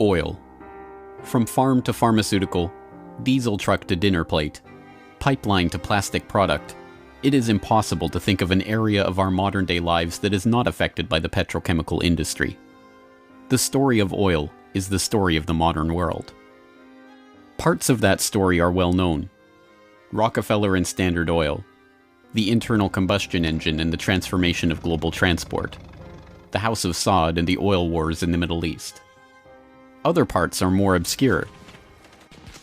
Oil. From farm to pharmaceutical, diesel truck to dinner plate, pipeline to plastic product, it is impossible to think of an area of our modern-day lives that is not affected by the petrochemical industry. The story of oil is the story of the modern world. Parts of that story are well known. Rockefeller and Standard Oil, the internal combustion engine and the transformation of global transport, the House of Saud and the oil wars in the Middle East. Other parts are more obscure.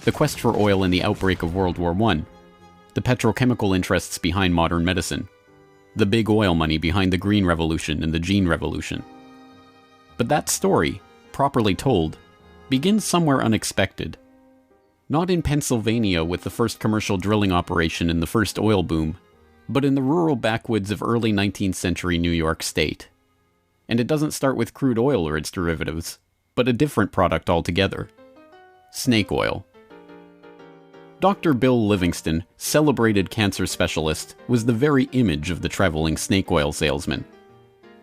The quest for oil in the outbreak of World War I, the petrochemical interests behind modern medicine, the big oil money behind the Green Revolution and the Gene Revolution. But that story, properly told, begins somewhere unexpected. Not in Pennsylvania with the first commercial drilling operation and the first oil boom, but in the rural backwoods of early 19th century New York State. And it doesn't start with crude oil or its derivatives, but a different product altogether. Snake oil. Dr. Bill Livingston, celebrated cancer specialist, was the very image of the traveling snake oil salesman.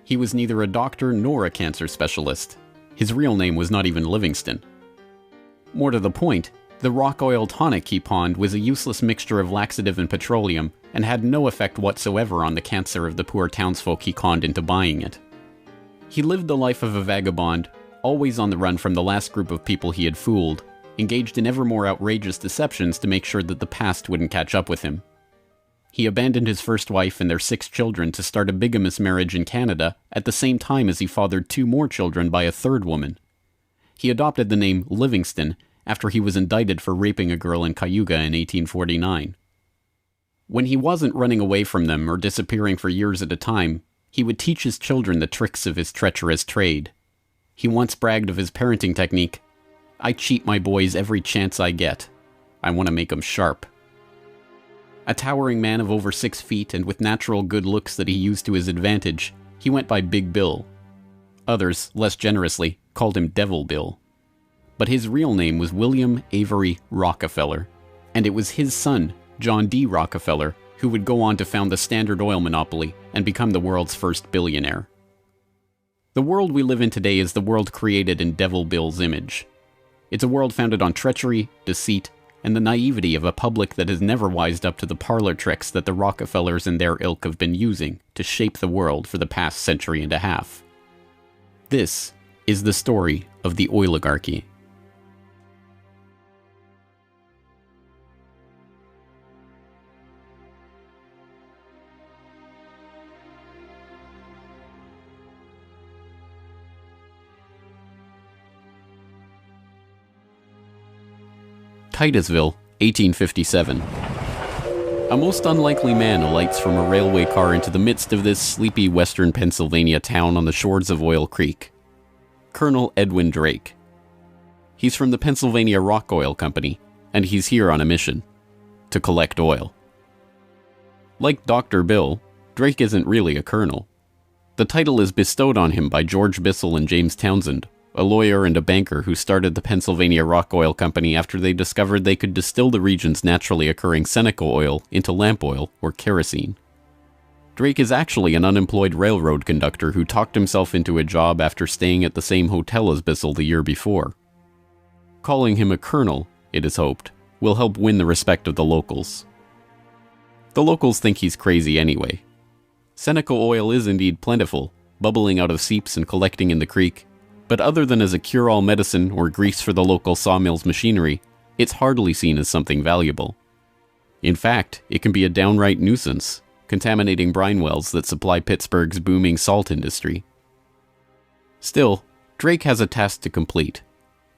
He was neither a doctor nor a cancer specialist. His real name was not even Livingston. More to the point, the rock oil tonic he pawned was a useless mixture of laxative and petroleum and had no effect whatsoever on the cancer of the poor townsfolk he conned into buying it. He lived the life of a vagabond, always on the run from the last group of people he had fooled, engaged in ever more outrageous deceptions to make sure that the past wouldn't catch up with him. He abandoned his first wife and their 6 children to start a bigamous marriage in Canada at the same time as he fathered 2 more children by a 3rd woman. He adopted the name Livingston after he was indicted for raping a girl in Cayuga in 1849. When he wasn't running away from them or disappearing for years at a time, he would teach his children the tricks of his treacherous trade. He once bragged of his parenting technique, "I cheat my boys every chance I get. I want to make 'em sharp." A towering man of over 6 feet and with natural good looks that he used to his advantage, he went by Big Bill. Others, less generously, called him Devil Bill. But his real name was William Avery Rockefeller, and it was his son, John D. Rockefeller, who would go on to found the Standard Oil monopoly and become the world's first billionaire. The world we live in today is the world created in Devil Bill's image. It's a world founded on treachery, deceit, and the naivety of a public that has never wised up to the parlor tricks that the Rockefellers and their ilk have been using to shape the world for the past century and a half. This is the story of the oligarchy. Titusville, 1857. A most unlikely man alights from a railway car into the midst of this sleepy western Pennsylvania town on the shores of Oil Creek. Colonel Edwin Drake. He's from the Pennsylvania Rock Oil Company, and he's here on a mission: to collect oil. Like Dr. Bill, Drake isn't really a colonel. The title is bestowed on him by George Bissell and James Townsend, a lawyer and a banker who started the Pennsylvania Rock Oil Company after they discovered they could distill the region's naturally occurring Seneca oil into lamp oil or kerosene. Drake is actually an unemployed railroad conductor who talked himself into a job after staying at the same hotel as Bissell the year before. Calling him a colonel, it is hoped, will help win the respect of the locals. The locals think he's crazy anyway. Seneca oil is indeed plentiful, bubbling out of seeps and collecting in the creek, but other than as a cure-all medicine or grease for the local sawmill's machinery, it's hardly seen as something valuable. In fact, it can be a downright nuisance, contaminating brine wells that supply Pittsburgh's booming salt industry. Still, Drake has a task to complete: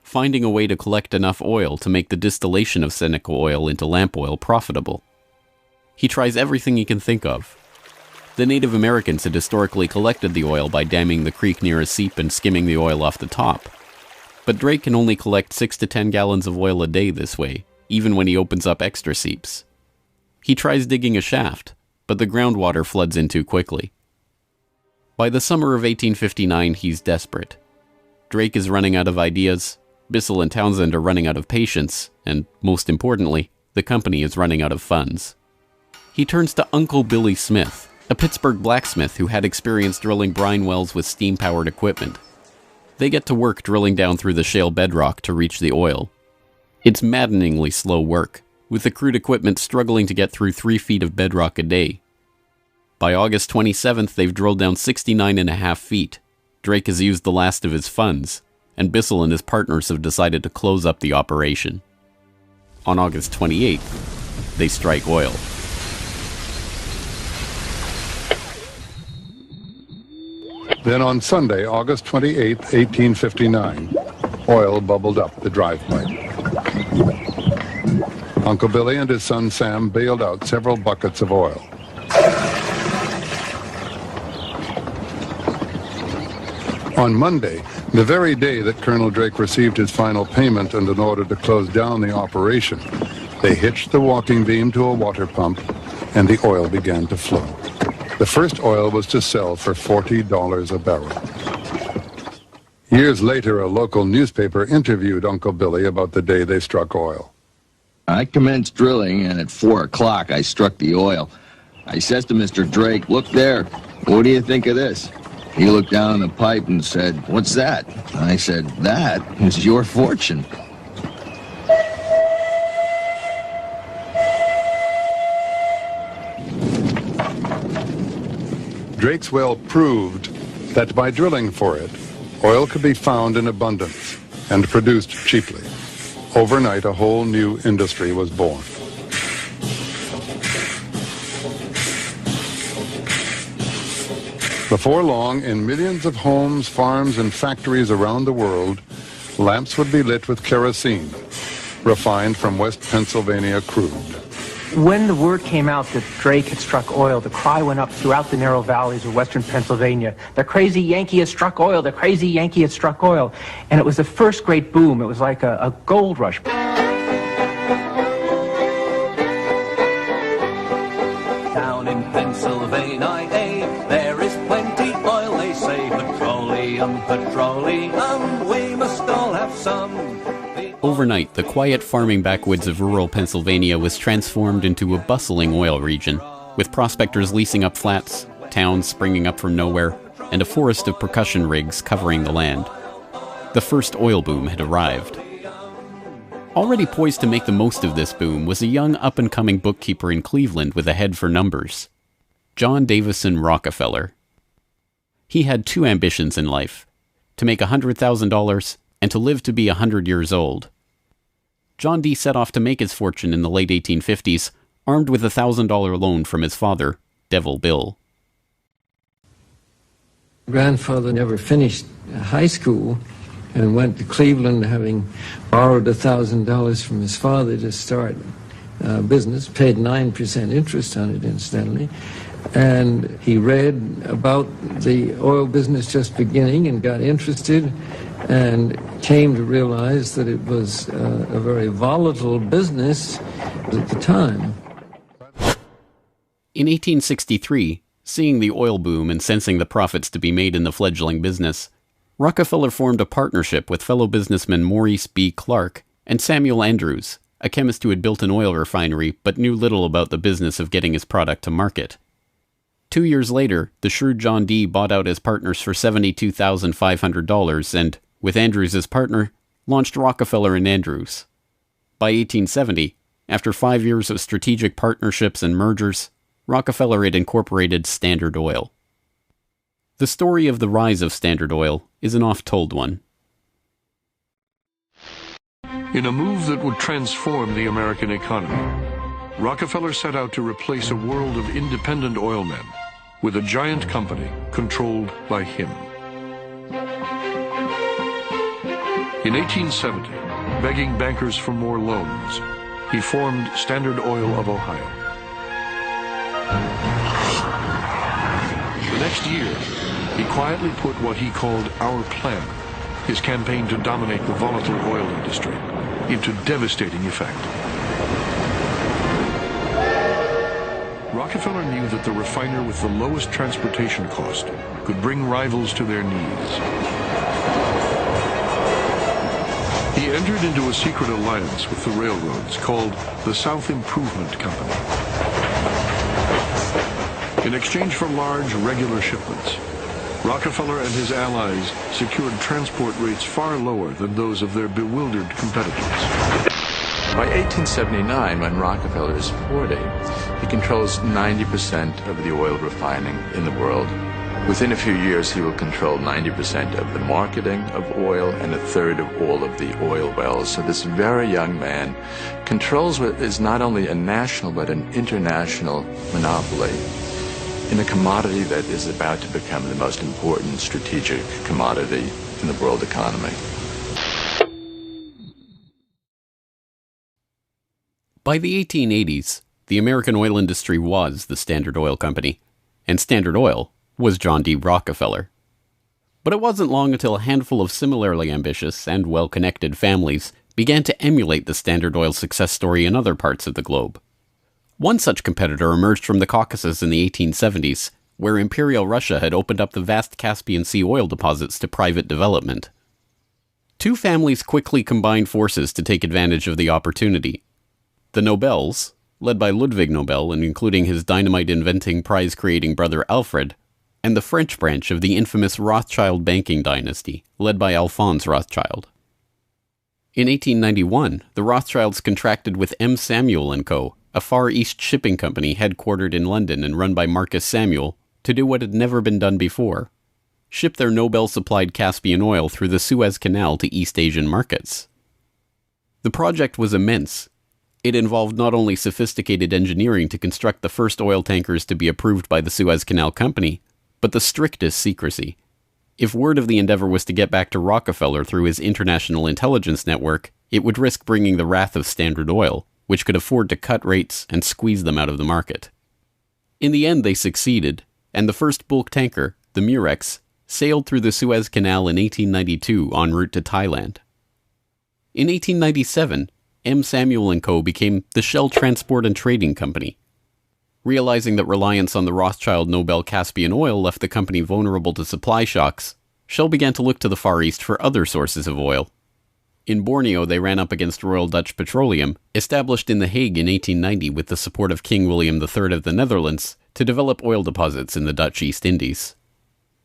finding a way to collect enough oil to make the distillation of Seneca oil into lamp oil profitable. He tries everything he can think of. The Native Americans had historically collected the oil by damming the creek near a seep and skimming the oil off the top. But Drake can only collect 6 to 10 gallons of oil a day this way, even when he opens up extra seeps. He tries digging a shaft, but the groundwater floods in too quickly. By the summer of 1859, he's desperate. Drake is running out of ideas, Bissell and Townsend are running out of patience, and, most importantly, the company is running out of funds. He turns to Uncle Billy Smith, a Pittsburgh blacksmith who had experience drilling brine wells with steam-powered equipment. They get to work drilling down through the shale bedrock to reach the oil. It's maddeningly slow work, with the crude equipment struggling to get through 3 feet of bedrock a day. By August 27th, they've drilled down 69.5 feet. Drake has used the last of his funds, and Bissell and his partners have decided to close up the operation. On August 28th, they strike oil. Then on Sunday, August 28, 1859, oil bubbled up the drive pipe. Uncle Billy and his son Sam bailed out several buckets of oil. On Monday, the very day that Colonel Drake received his final payment and an order to close down the operation, they hitched the walking beam to a water pump and the oil began to flow. The first oil was to sell for $40 a barrel. Years later, a local newspaper interviewed Uncle Billy about the day they struck oil. I commenced drilling, and at 4 o'clock I struck the oil. I says to Mr. Drake, "Look there, what do you think of this?" He looked down the pipe and said, "What's that?" I said, "That is your fortune." Drake's well proved that by drilling for it, oil could be found in abundance and produced cheaply. Overnight, a whole new industry was born. Before long, in millions of homes, farms, and factories around the world, lamps would be lit with kerosene, refined from West Pennsylvania crude. When the word came out that Drake had struck oil, the cry went up throughout the narrow valleys of western Pennsylvania. The crazy Yankee has struck oil, the crazy Yankee has struck oil. And it was the first great boom. It was like a gold rush. Down in Pennsylvania, there is plenty oil, they say. Petroleum, petroleum, we must all have some. Overnight, the quiet farming backwoods of rural Pennsylvania was transformed into a bustling oil region, with prospectors leasing up flats, towns springing up from nowhere, and a forest of percussion rigs covering the land. The first oil boom had arrived. Already poised to make the most of this boom was a young up-and-coming bookkeeper in Cleveland with a head for numbers, John Davison Rockefeller. He had 2 ambitions in life: to make $100,000 and to live to be 100 years old. John D. set off to make his fortune in the late 1850s, armed with a $1,000 loan from his father, Devil Bill. Grandfather never finished high school and went to Cleveland, having borrowed $1,000 from his father to start business, paid 9% interest on it, incidentally. And he read about the oil business just beginning and got interested and came to realize that it was a very volatile business at the time. In 1863, seeing the oil boom and sensing the profits to be made in the fledgling business, Rockefeller formed a partnership with fellow businessmen Maurice B. Clark and Samuel Andrews, a chemist who had built an oil refinery but knew little about the business of getting his product to market. 2 years later, the shrewd John D. bought out his partners for $72,500 and, with Andrews as partner, launched Rockefeller and Andrews. By 1870, after 5 years of strategic partnerships and mergers, Rockefeller had incorporated Standard Oil. The story of the rise of Standard Oil is an oft-told one. In a move that would transform the American economy, Rockefeller set out to replace a world of independent oilmen with a giant company controlled by him. In 1870, begging bankers for more loans, he formed Standard Oil of Ohio. The next year, he quietly put what he called Our Plan, his campaign to dominate the volatile oil industry, into devastating effect. Rockefeller knew that the refiner with the lowest transportation cost could bring rivals to their knees. He entered into a secret alliance with the railroads called the South Improvement Company. In exchange for large, regular shipments, Rockefeller and his allies secured transport rates far lower than those of their bewildered competitors. By 1879, when Rockefeller is 40, he controls 90% of the oil refining in the world. Within a few years, he will control 90% of the marketing of oil and a third of all of the oil wells. So this very young man controls what is not only a national but an international monopoly in a commodity that is about to become the most important strategic commodity in the world economy. By the 1880s, the American oil industry was the Standard Oil Company, and Standard Oil was John D. Rockefeller. But it wasn't long until a handful of similarly ambitious and well-connected families began to emulate the Standard Oil success story in other parts of the globe. One such competitor emerged from the Caucasus in the 1870s, where Imperial Russia had opened up the vast Caspian Sea oil deposits to private development. Two families quickly combined forces to take advantage of the opportunity. The Nobels, led by Ludwig Nobel and including his dynamite-inventing, prize-creating brother Alfred, and the French branch of the infamous Rothschild banking dynasty, led by Alphonse Rothschild. In 1891, the Rothschilds contracted with M. Samuel & Co., a Far East shipping company headquartered in London and run by Marcus Samuel, to do what had never been done before: ship their Nobel-supplied Caspian oil through the Suez Canal to East Asian markets. The project was immense. It involved not only sophisticated engineering to construct the first oil tankers to be approved by the Suez Canal Company, but the strictest secrecy. If word of the endeavor was to get back to Rockefeller through his international intelligence network, it would risk bringing the wrath of Standard Oil, which could afford to cut rates and squeeze them out of the market. In the end, they succeeded, and the first bulk tanker, the Murex, sailed through the Suez Canal in 1892 en route to Thailand. In 1897, M. Samuel & Co. became the Shell Transport and Trading Company. Realizing that reliance on the Rothschild Nobel Caspian oil left the company vulnerable to supply shocks, Shell began to look to the Far East for other sources of oil. In Borneo, they ran up against Royal Dutch Petroleum, established in The Hague in 1890 with the support of King William III of the Netherlands, to develop oil deposits in the Dutch East Indies.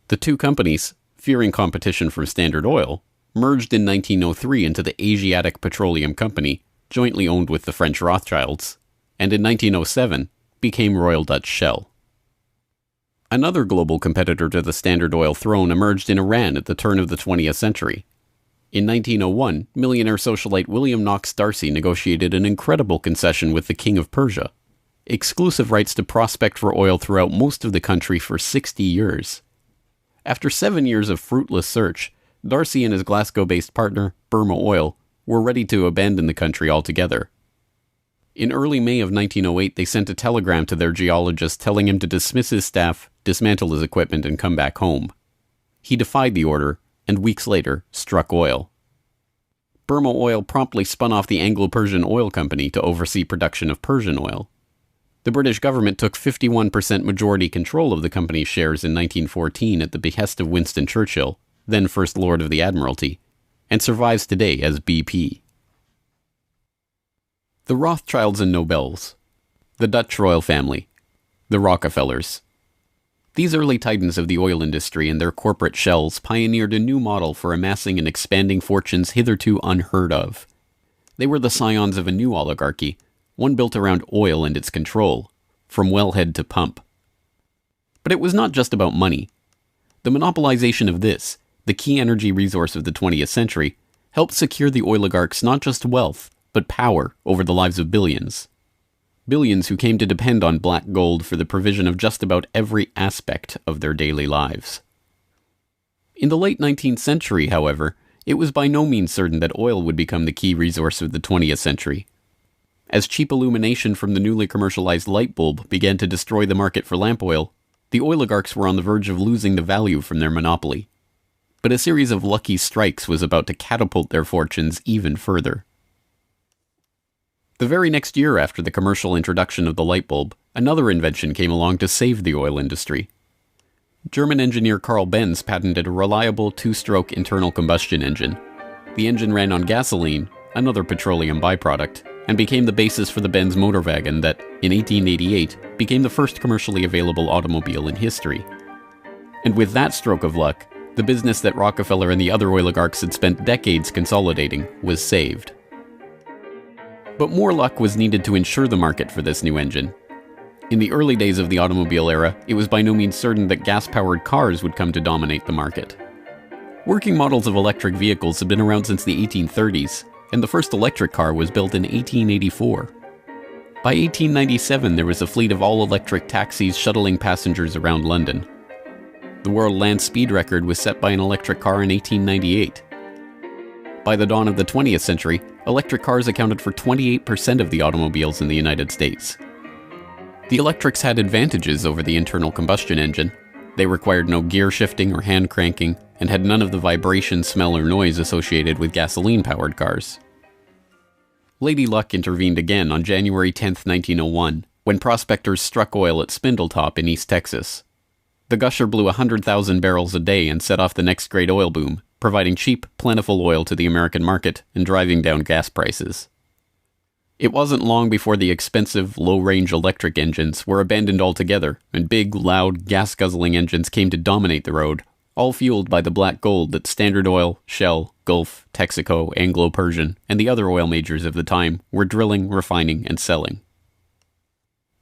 The two companies, fearing competition from Standard Oil, merged in 1903 into the Asiatic Petroleum Company, jointly owned with the French Rothschilds, and in 1907 became Royal Dutch Shell. Another global competitor to the Standard Oil throne emerged in Iran at the turn of the 20th century. In 1901, millionaire socialite William Knox D'Arcy negotiated an incredible concession with the King of Persia: exclusive rights to prospect for oil throughout most of the country for 60 years. After 7 years of fruitless search, D'Arcy and his Glasgow-based partner, Burma Oil, were ready to abandon the country altogether. In early May of 1908, they sent a telegram to their geologist telling him to dismiss his staff, dismantle his equipment, and come back home. He defied the order, and weeks later, struck oil. Burma Oil promptly spun off the Anglo-Persian Oil Company to oversee production of Persian oil. The British government took 51% majority control of the company's shares in 1914 at the behest of Winston Churchill, then First Lord of the Admiralty, and survives today as BP. The Rothschilds and Nobels, the Dutch royal family, the Rockefellers. These early titans of the oil industry and their corporate shells pioneered a new model for amassing and expanding fortunes hitherto unheard of. They were the scions of a new oligarchy, one built around oil and its control, from wellhead to pump. But it was not just about money. The monopolization of this, the key energy resource of the 20th century, helped secure the oligarchs not just wealth, but power over the lives of billions. Billions who came to depend on black gold for the provision of just about every aspect of their daily lives. In the late 19th century, however, it was by no means certain that oil would become the key resource of the 20th century. As cheap illumination from the newly commercialized light bulb began to destroy the market for lamp oil, the oligarchs were on the verge of losing the value from their monopoly. But a series of lucky strikes was about to catapult their fortunes even further. The very next year after the commercial introduction of the light bulb, another invention came along to save the oil industry. German engineer Carl Benz patented a reliable two-stroke internal combustion engine. The engine ran on gasoline, another petroleum byproduct, and became the basis for the Benz motorwagen that, in 1888, became the first commercially available automobile in history. And with that stroke of luck, the business that Rockefeller and the other oligarchs had spent decades consolidating was saved. But more luck was needed to ensure the market for this new engine. In the early days of the automobile era, it was by no means certain that gas-powered cars would come to dominate the market. Working models of electric vehicles had been around since the 1830s, and the first electric car was built in 1884. By 1897, there was a fleet of all-electric taxis shuttling passengers around London. The world land speed record was set by an electric car in 1898. By the dawn of the 20th century, electric cars accounted for 28% of the automobiles in the United States. The electrics had advantages over the internal combustion engine. They required no gear shifting or hand cranking, and had none of the vibration, smell, or noise associated with gasoline-powered cars. Lady Luck intervened again on January 10, 1901, when prospectors struck oil at Spindletop in East Texas. The gusher blew 100,000 barrels a day and set off the next great oil boom, providing cheap, plentiful oil to the American market and driving down gas prices. It wasn't long before the expensive, low-range electric engines were abandoned altogether, and big, loud, gas-guzzling engines came to dominate the road, all fueled by the black gold that Standard Oil, Shell, Gulf, Texaco, Anglo-Persian, and the other oil majors of the time were drilling, refining, and selling.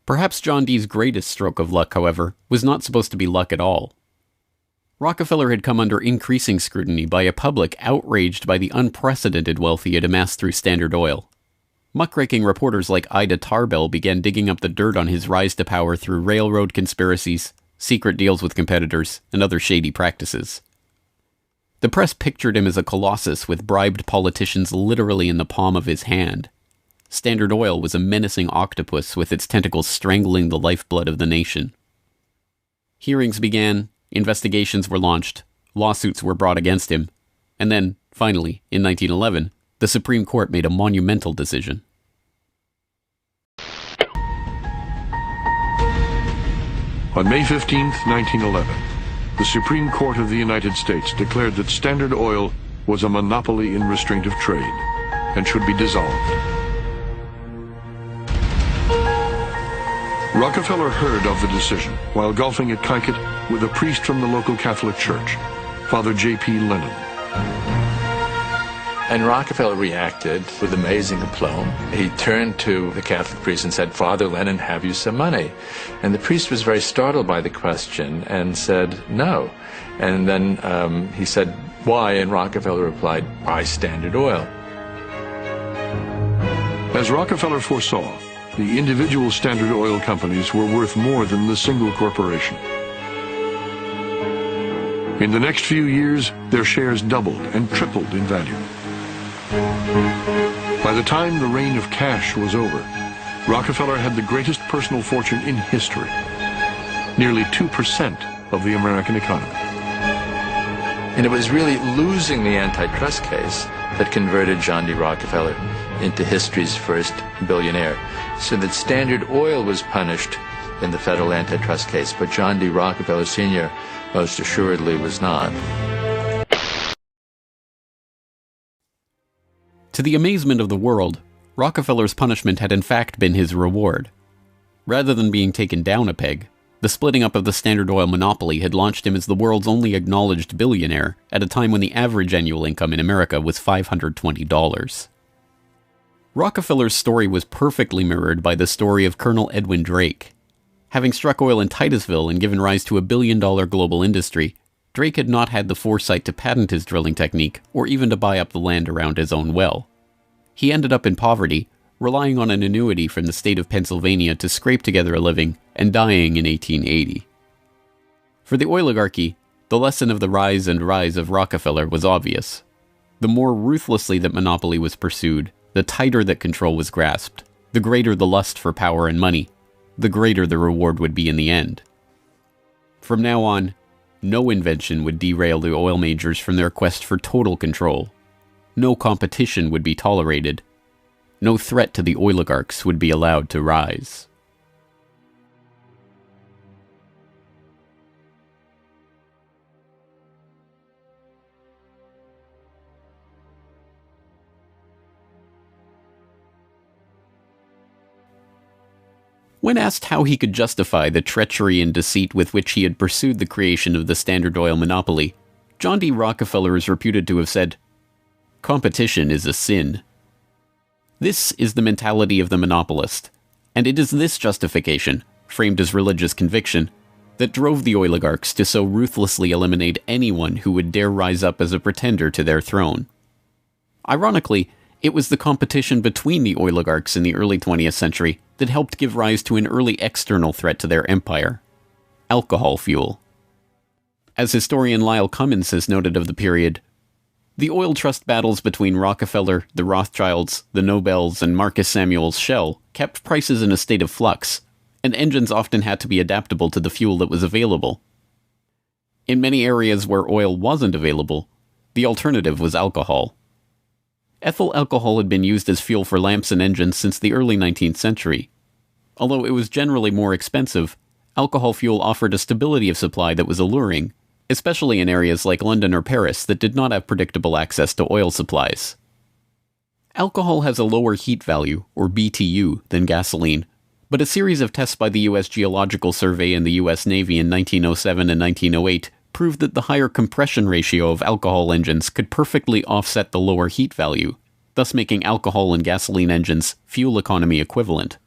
Perhaps John D's greatest stroke of luck, however, was not supposed to be luck at all. Rockefeller had come under increasing scrutiny by a public outraged by the unprecedented wealth he had amassed through Standard Oil. Muckraking reporters like Ida Tarbell began digging up the dirt on his rise to power through railroad conspiracies, secret deals with competitors, and other shady practices. The press pictured him as a colossus with bribed politicians literally in the palm of his hand. Standard Oil was a menacing octopus with its tentacles strangling the lifeblood of the nation. Hearings began, investigations were launched, lawsuits were brought against him, and then, finally, in 1911, the Supreme Court made a monumental decision. On May 15, 1911, the Supreme Court of the United States declared that Standard Oil was a monopoly in restraint of trade and should be dissolved. Rockefeller heard of the decision while golfing at Kykuit with a priest from the local Catholic Church, Father J.P. Lennon. And Rockefeller reacted with amazing aplomb. He turned to the Catholic priest and said, "Father Lennon, have you some money?" And the priest was very startled by the question and said, "No." And then he said, "Why?" And Rockefeller replied, "Buy Standard Oil." As Rockefeller foresaw, the individual Standard Oil companies were worth more than the single corporation. In the next few years, their shares doubled and tripled in value. By the time the reign of cash was over, Rockefeller had the greatest personal fortune in history, nearly 2% of the American economy. And it was really losing the antitrust case that converted John D. Rockefeller into history's first billionaire. So that Standard Oil was punished in the federal antitrust case, but John D. Rockefeller Sr. most assuredly was not. To the amazement of the world, Rockefeller's punishment had in fact been his reward. Rather than being taken down a peg, the splitting up of the Standard Oil monopoly had launched him as the world's only acknowledged billionaire at a time when the average annual income in America was $520. Rockefeller's story was perfectly mirrored by the story of Colonel Edwin Drake. Having struck oil in Titusville and given rise to a billion-dollar global industry, Drake had not had the foresight to patent his drilling technique or even to buy up the land around his own well. He ended up in poverty, relying on an annuity from the state of Pennsylvania to scrape together a living, and dying in 1880. For the oligarchy, the lesson of the rise and rise of Rockefeller was obvious. The more ruthlessly that monopoly was pursued, the tighter that control was grasped, the greater the lust for power and money, the greater the reward would be in the end. From now on, no invention would derail the oil majors from their quest for total control. No competition would be tolerated. No threat to the oligarchs would be allowed to rise. When asked how he could justify the treachery and deceit with which he had pursued the creation of the Standard Oil monopoly, John D. Rockefeller is reputed to have said, "Competition is a sin." This is the mentality of the monopolist, and it is this justification, framed as religious conviction, that drove the oligarchs to so ruthlessly eliminate anyone who would dare rise up as a pretender to their throne. Ironically, it was the competition between the oligarchs in the early 20th century that helped give rise to an early external threat to their empire: alcohol fuel. As historian Lyle Cummins has noted of the period, the oil trust battles between Rockefeller, the Rothschilds, the Nobels, and Marcus Samuel's Shell kept prices in a state of flux, and engines often had to be adaptable to the fuel that was available. In many areas where oil wasn't available, the alternative was alcohol. Ethyl alcohol had been used as fuel for lamps and engines since the early 19th century. Although it was generally more expensive, alcohol fuel offered a stability of supply that was alluring, especially in areas like London or Paris that did not have predictable access to oil supplies. Alcohol has a lower heat value, or BTU, than gasoline, but a series of tests by the U.S. Geological Survey and the U.S. Navy in 1907 and 1908 proved that the higher compression ratio of alcohol engines could perfectly offset the lower heat value, thus making alcohol and gasoline engines fuel economy equivalent.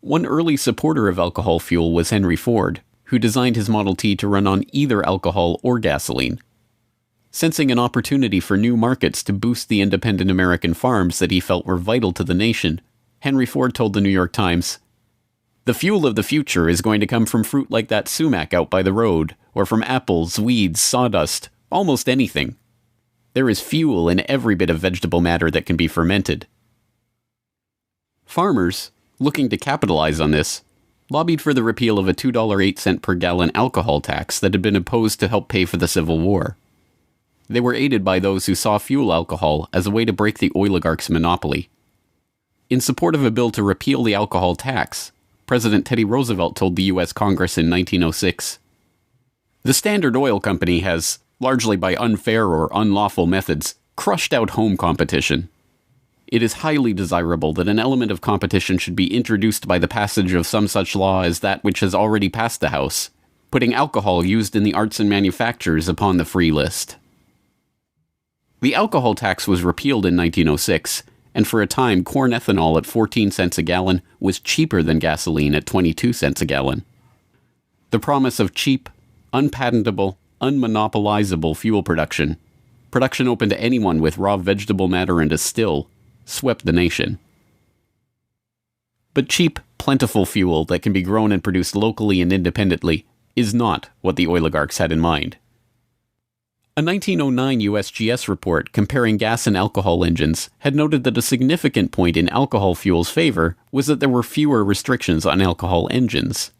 One early supporter of alcohol fuel was Henry Ford, who designed his Model T to run on either alcohol or gasoline. Sensing an opportunity for new markets to boost the independent American farms that he felt were vital to the nation, Henry Ford told the New York Times, "The fuel of the future is going to come from fruit like that sumac out by the road, or from apples, weeds, sawdust, almost anything. There is fuel in every bit of vegetable matter that can be fermented." Farmers, looking to capitalize on this, lobbied for the repeal of a $2.08 per gallon alcohol tax that had been imposed to help pay for the Civil War. They were aided by those who saw fuel alcohol as a way to break the oligarchs' monopoly. In support of a bill to repeal the alcohol tax, President Teddy Roosevelt told the U.S. Congress in 1906, "The Standard Oil Company has, largely by unfair or unlawful methods, crushed out home competition. It is highly desirable that an element of competition should be introduced by the passage of some such law as that which has already passed the House, putting alcohol used in the arts and manufactures upon the free list." The alcohol tax was repealed in 1906, and for a time corn ethanol at 14 cents a gallon was cheaper than gasoline at 22 cents a gallon. The promise of cheap, unpatentable, unmonopolizable fuel production open to anyone with raw vegetable matter and a still, swept the nation. But cheap, plentiful fuel that can be grown and produced locally and independently is not what the oligarchs had in mind. A 1909 USGS report comparing gas and alcohol engines had noted that a significant point in alcohol fuel's favor was that there were fewer restrictions on alcohol engines.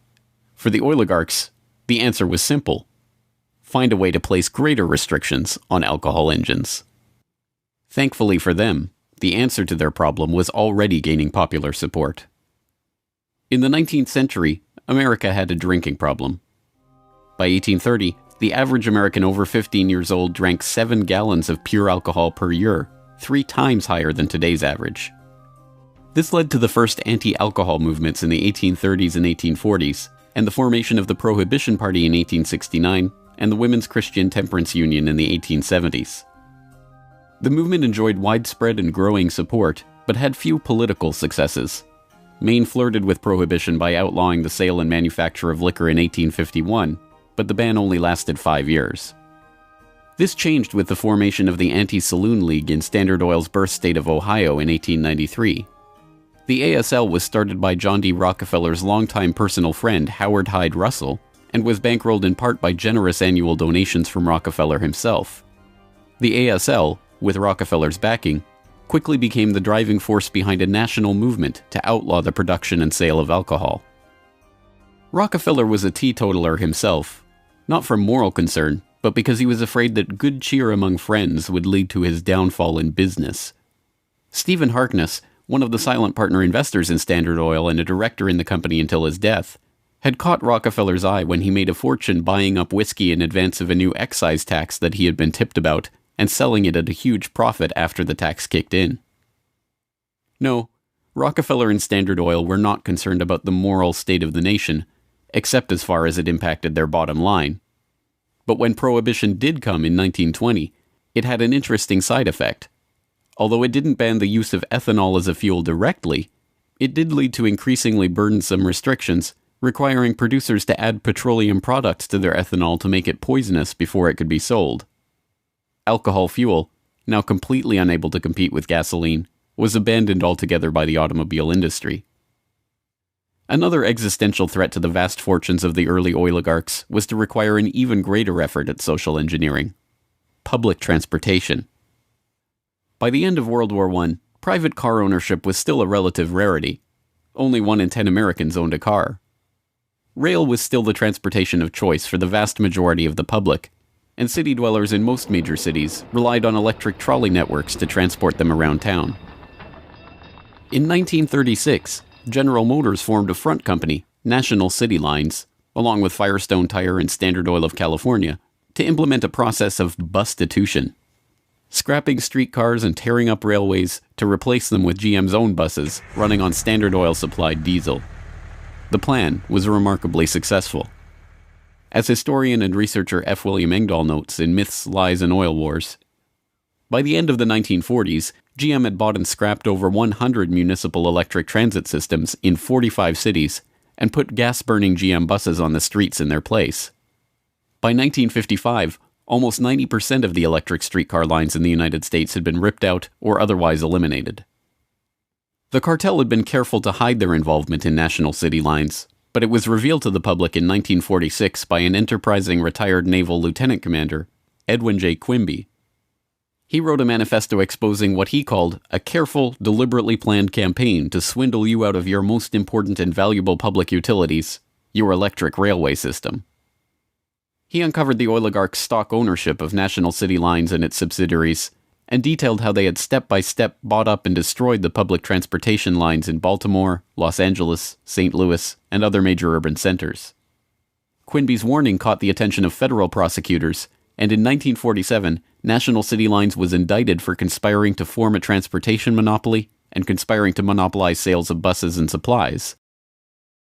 For the oligarchs, the answer was simple: find a way to place greater restrictions on alcohol engines. Thankfully for them, the answer to their problem was already gaining popular support. In the 19th century, America had a drinking problem. By 1830, the average American over 15 years old drank 7 gallons of pure alcohol per year, 3 times higher than today's average. This led to the first anti-alcohol movements in the 1830s and 1840s, and the formation of the Prohibition Party in 1869, and the Women's Christian Temperance Union in the 1870s. The movement enjoyed widespread and growing support, but had few political successes. Maine flirted with prohibition by outlawing the sale and manufacture of liquor in 1851, but the ban only lasted 5 years. This changed with the formation of the Anti-Saloon League in Standard Oil's birth state of Ohio in 1893. The ASL was started by John D. Rockefeller's longtime personal friend Howard Hyde Russell, and was bankrolled in part by generous annual donations from Rockefeller himself. The ASL, with Rockefeller's backing, quickly became the driving force behind a national movement to outlaw the production and sale of alcohol. Rockefeller was a teetotaler himself, not from moral concern, but because he was afraid that good cheer among friends would lead to his downfall in business. Stephen Harkness, one of the silent partner investors in Standard Oil and a director in the company until his death, had caught Rockefeller's eye when he made a fortune buying up whiskey in advance of a new excise tax that he had been tipped about, and selling it at a huge profit after the tax kicked in. No, Rockefeller and Standard Oil were not concerned about the moral state of the nation, except as far as it impacted their bottom line. But when Prohibition did come in 1920, it had an interesting side effect. Although it didn't ban the use of ethanol as a fuel directly, it did lead to increasingly burdensome restrictions, requiring producers to add petroleum products to their ethanol to make it poisonous before it could be sold. Alcohol fuel, now completely unable to compete with gasoline, was abandoned altogether by the automobile industry. Another existential threat to the vast fortunes of the early oligarchs was to require an even greater effort at social engineering: public transportation. By the end of World War I, private car ownership was still a relative rarity. Only 1 in 10 Americans owned a car. Rail was still the transportation of choice for the vast majority of the public, and city dwellers in most major cities relied on electric trolley networks to transport them around town. In 1936, General Motors formed a front company, National City Lines, along with Firestone Tire and Standard Oil of California, to implement a process of bustitution, scrapping streetcars and tearing up railways to replace them with GM's own buses running on Standard Oil-supplied diesel. The plan was remarkably successful. As historian and researcher F. William Engdahl notes in Myths, Lies, and Oil Wars, by the end of the 1940s, GM had bought and scrapped over 100 municipal electric transit systems in 45 cities and put gas-burning GM buses on the streets in their place. By 1955, almost 90% of the electric streetcar lines in the United States had been ripped out or otherwise eliminated. The cartel had been careful to hide their involvement in National City Lines, but it was revealed to the public in 1946 by an enterprising retired naval lieutenant commander, Edwin J. Quimby. He wrote a manifesto exposing what he called a careful, deliberately planned campaign to swindle you out of your most important and valuable public utilities, your electric railway system. He uncovered the oligarchs' stock ownership of National City Lines and its subsidiaries, and detailed how they had step-by-step bought up and destroyed the public transportation lines in Baltimore, Los Angeles, St. Louis, and other major urban centers. Quimby's warning caught the attention of federal prosecutors, and in 1947, National City Lines was indicted for conspiring to form a transportation monopoly and conspiring to monopolize sales of buses and supplies.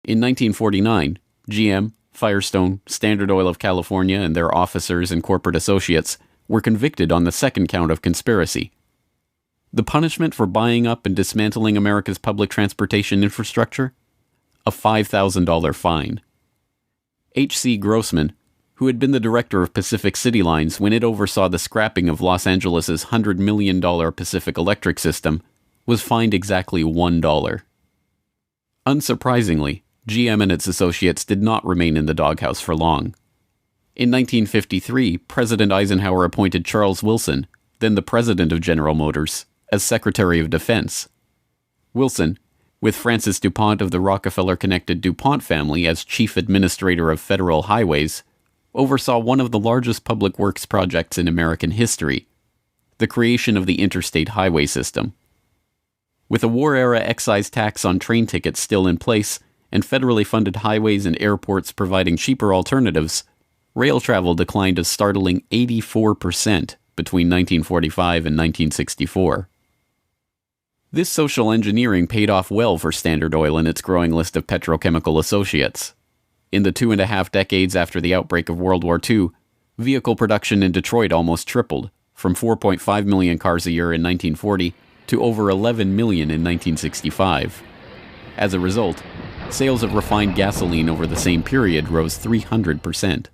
In 1949, GM, Firestone, Standard Oil of California, and their officers and corporate associates were convicted on the second count of conspiracy. The punishment for buying up and dismantling America's public transportation infrastructure? A $5,000 fine. H.C. Grossman, who had been the director of Pacific City Lines when it oversaw the scrapping of Los Angeles' $100 million Pacific Electric system, was fined exactly $1. Unsurprisingly, GM and its associates did not remain in the doghouse for long. In 1953, President Eisenhower appointed Charles Wilson, then the president of General Motors, as Secretary of Defense. Wilson, with Francis DuPont of the Rockefeller-connected DuPont family as chief administrator of federal highways, oversaw one of the largest public works projects in American history, the creation of the interstate highway system. With a war-era excise tax on train tickets still in place, and federally funded highways and airports providing cheaper alternatives, rail travel declined a startling 84% between 1945 and 1964. This social engineering paid off well for Standard Oil and its growing list of petrochemical associates. In the 2.5 decades after the outbreak of World War II, vehicle production in Detroit almost tripled, from 4.5 million cars a year in 1940 to over 11 million in 1965. As a result, sales of refined gasoline over the same period rose 300%.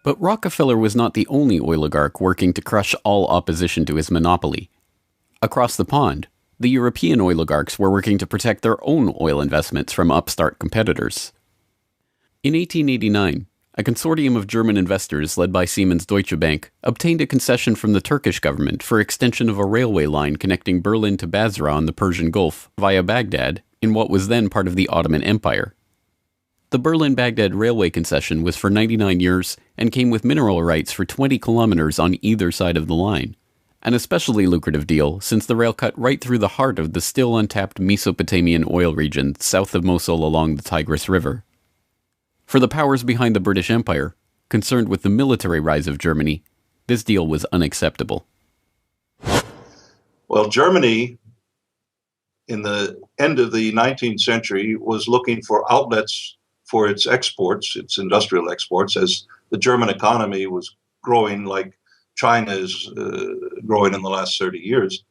But Rockefeller was not the only oligarch working to crush all opposition to his monopoly. Across the pond, the European oligarchs were working to protect their own oil investments from upstart competitors. In 1889, a consortium of German investors led by Siemens Deutsche Bank obtained a concession from the Turkish government for extension of a railway line connecting Berlin to Basra on the Persian Gulf via Baghdad in what was then part of the Ottoman Empire. The Berlin-Baghdad railway concession was for 99 years and came with mineral rights for 20 kilometers on either side of the line, an especially lucrative deal since the rail cut right through the heart of the still untapped Mesopotamian oil region south of Mosul along the Tigris River. For the powers behind the British Empire, concerned with the military rise of Germany, this deal was unacceptable. Well, Germany in the end of the 19th century, was looking for outlets for its exports, its industrial exports, as the German economy was growing like China is growing in the last 30 years.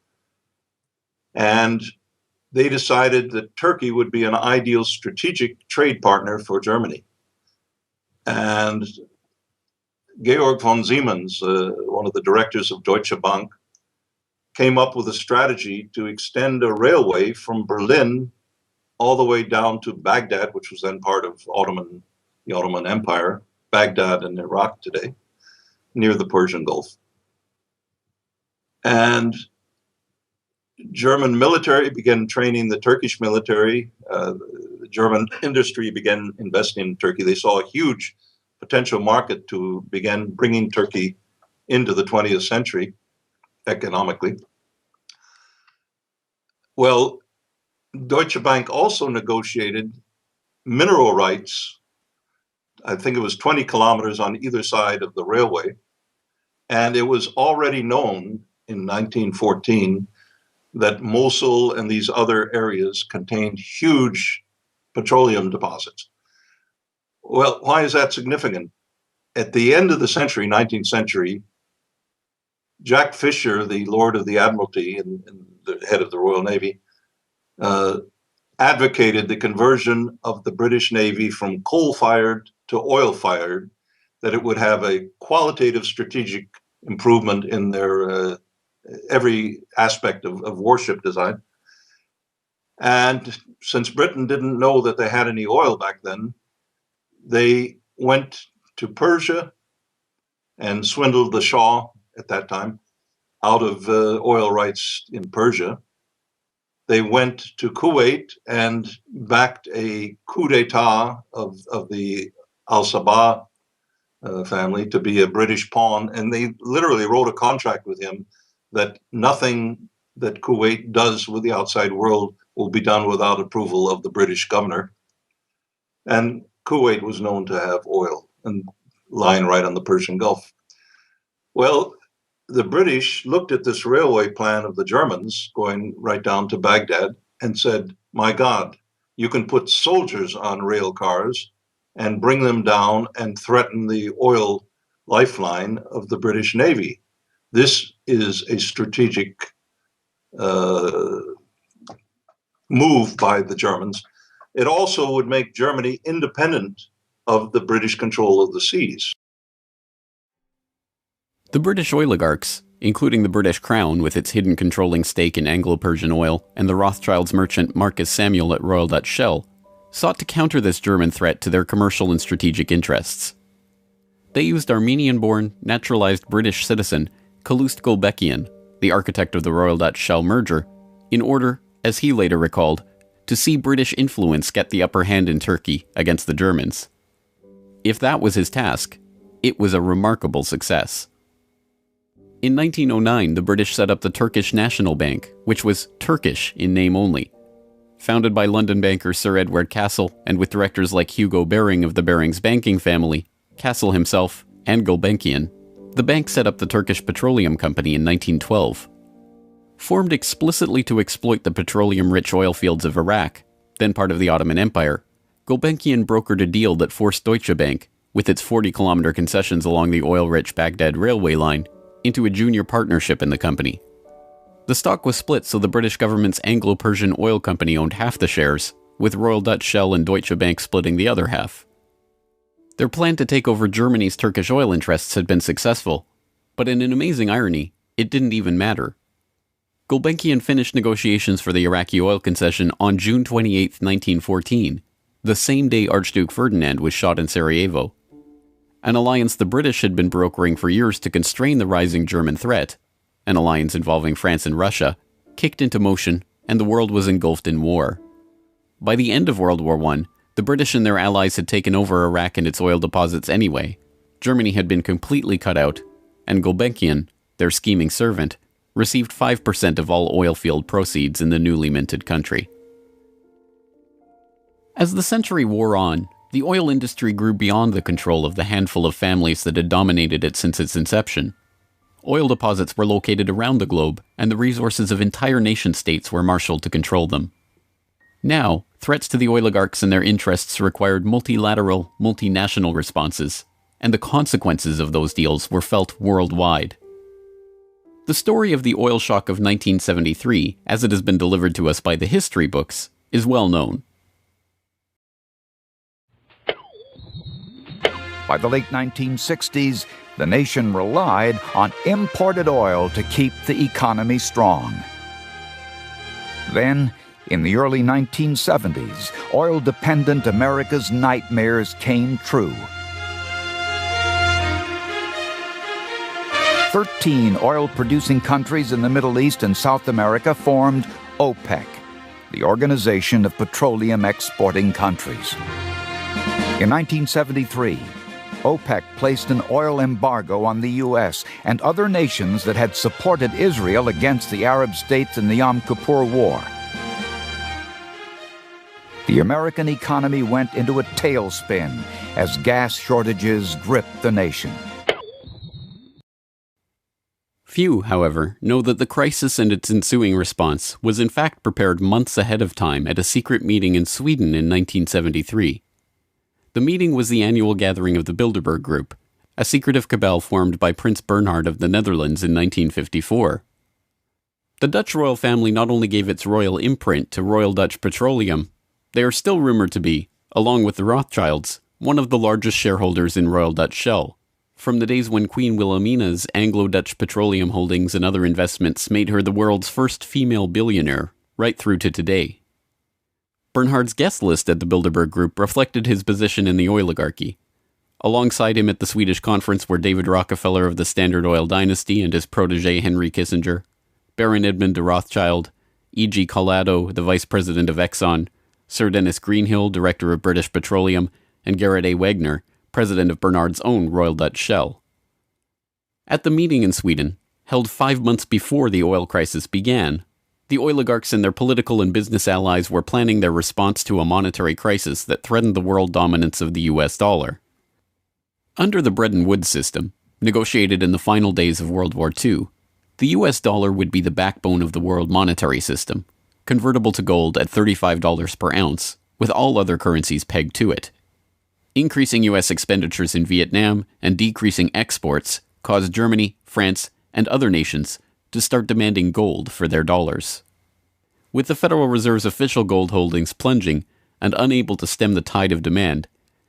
And they decided that Turkey would be an ideal strategic trade partner for Germany. And Georg von Siemens, one of the directors of Deutsche Bank, came up with a strategy to extend a railway from Berlin all the way down to Baghdad, which was then part of the Ottoman Empire, Baghdad in Iraq today, near the Persian Gulf. And German military began training the Turkish military. The German industry began investing in Turkey. They saw a huge potential market to begin bringing Turkey into the 20th century economically. Well, Deutsche Bank also negotiated mineral rights. I think it was 20 kilometers on either side of the railway. And it was already known in 1914 that Mosul and these other areas contained huge petroleum deposits. Well, why is that significant? At the end of the century, 19th century, Jack Fisher, the Lord of the Admiralty and the head of the Royal Navy, advocated the conversion of the British Navy from coal-fired to oil-fired, that it would have a qualitative strategic improvement in their every aspect of warship design. And since Britain didn't know that they had any oil back then, they went to Persia and swindled the Shah at that time out of oil rights in Persia. They went to Kuwait and backed a coup d'etat of the Al-Sabah family to be a British pawn. And they literally wrote a contract with him that nothing that Kuwait does with the outside world will be done without approval of the British governor. And Kuwait was known to have oil and lying right on the Persian Gulf. Well, the British looked at this railway plan of the Germans going right down to Baghdad and said, my God, you can put soldiers on rail cars and bring them down and threaten the oil lifeline of the British Navy. This is a strategic move by the Germans. It also would make Germany independent of the British control of the seas. The British oligarchs, including the British Crown with its hidden controlling stake in Anglo-Persian oil and the Rothschilds merchant Marcus Samuel at Royal Dutch Shell, sought to counter this German threat to their commercial and strategic interests. They used Armenian-born, naturalized British citizen Calouste Gulbenkian, the architect of the Royal Dutch Shell merger, in order, as he later recalled, to see British influence get the upper hand in Turkey against the Germans. If that was his task, it was a remarkable success. In 1909, the British set up the Turkish National Bank, which was Turkish in name only. Founded by London banker Sir Edward Castle and with directors like Hugo Baring of the Barings banking family, Castle himself, and Gulbenkian, the bank set up the Turkish Petroleum Company in 1912. Formed explicitly to exploit the petroleum-rich oil fields of Iraq, then part of the Ottoman Empire, Gulbenkian brokered a deal that forced Deutsche Bank, with its 40-kilometer concessions along the oil-rich Baghdad railway line, into a junior partnership in the company. The stock was split so the British government's Anglo-Persian Oil Company owned half the shares, with Royal Dutch Shell and Deutsche Bank splitting the other half. Their plan to take over Germany's Turkish oil interests had been successful, but in an amazing irony, it didn't even matter. Gulbenkian finished negotiations for the Iraqi oil concession on June 28, 1914, the same day Archduke Ferdinand was shot in Sarajevo. An alliance the British had been brokering for years to constrain the rising German threat, an alliance involving France and Russia, kicked into motion, and the world was engulfed in war. By the end of World War I, the British and their allies had taken over Iraq and its oil deposits anyway. Germany had been completely cut out, and Gulbenkian, their scheming servant, received 5% of all oil field proceeds in the newly minted country. As the century wore on, the oil industry grew beyond the control of the handful of families that had dominated it since its inception. Oil deposits were located around the globe, and the resources of entire nation-states were marshaled to control them. Now, threats to the oligarchs and their interests required multilateral, multinational responses, and the consequences of those deals were felt worldwide. The story of the oil shock of 1973, as it has been delivered to us by the history books, is well known. By the late 1960s, the nation relied on imported oil to keep the economy strong. Then, in the early 1970s, oil-dependent America's nightmares came true. 13 oil-producing countries in the Middle East and South America formed OPEC, the Organization of Petroleum Exporting Countries. In 1973, OPEC placed an oil embargo on the U.S. and other nations that had supported Israel against the Arab states in the Yom Kippur War. The American economy went into a tailspin as gas shortages gripped the nation. Few, however, know that the crisis and its ensuing response was in fact prepared months ahead of time at a secret meeting in Sweden in 1973. The meeting was the annual gathering of the Bilderberg Group, a secretive cabal formed by Prince Bernhard of the Netherlands in 1954. The Dutch royal family not only gave its royal imprint to Royal Dutch Petroleum, they are still rumored to be, along with the Rothschilds, one of the largest shareholders in Royal Dutch Shell, from the days when Queen Wilhelmina's Anglo-Dutch petroleum holdings and other investments made her the world's first female billionaire, right through to today. Bernhard's guest list at the Bilderberg Group reflected his position in the oligarchy. Alongside him at the Swedish conference were David Rockefeller of the Standard Oil dynasty and his protege Henry Kissinger, Baron Edmund de Rothschild, E.G. Collado, the vice president of Exxon, Sir Dennis Greenhill, director of British Petroleum, and Gerrit A. Wegner, president of Bernhard's own Royal Dutch Shell. At the meeting in Sweden, held 5 months before the oil crisis began, the oligarchs and their political and business allies were planning their response to a monetary crisis that threatened the world dominance of the US dollar. Under the Bretton Woods system, negotiated in the final days of World War II, the US dollar would be the backbone of the world monetary system, convertible to gold at $35 per ounce, with all other currencies pegged to it. Increasing US expenditures in Vietnam and decreasing exports caused Germany, France, and other nations to start demanding gold for their dollars. With the Federal Reserve's official gold holdings plunging and unable to stem the tide of demand,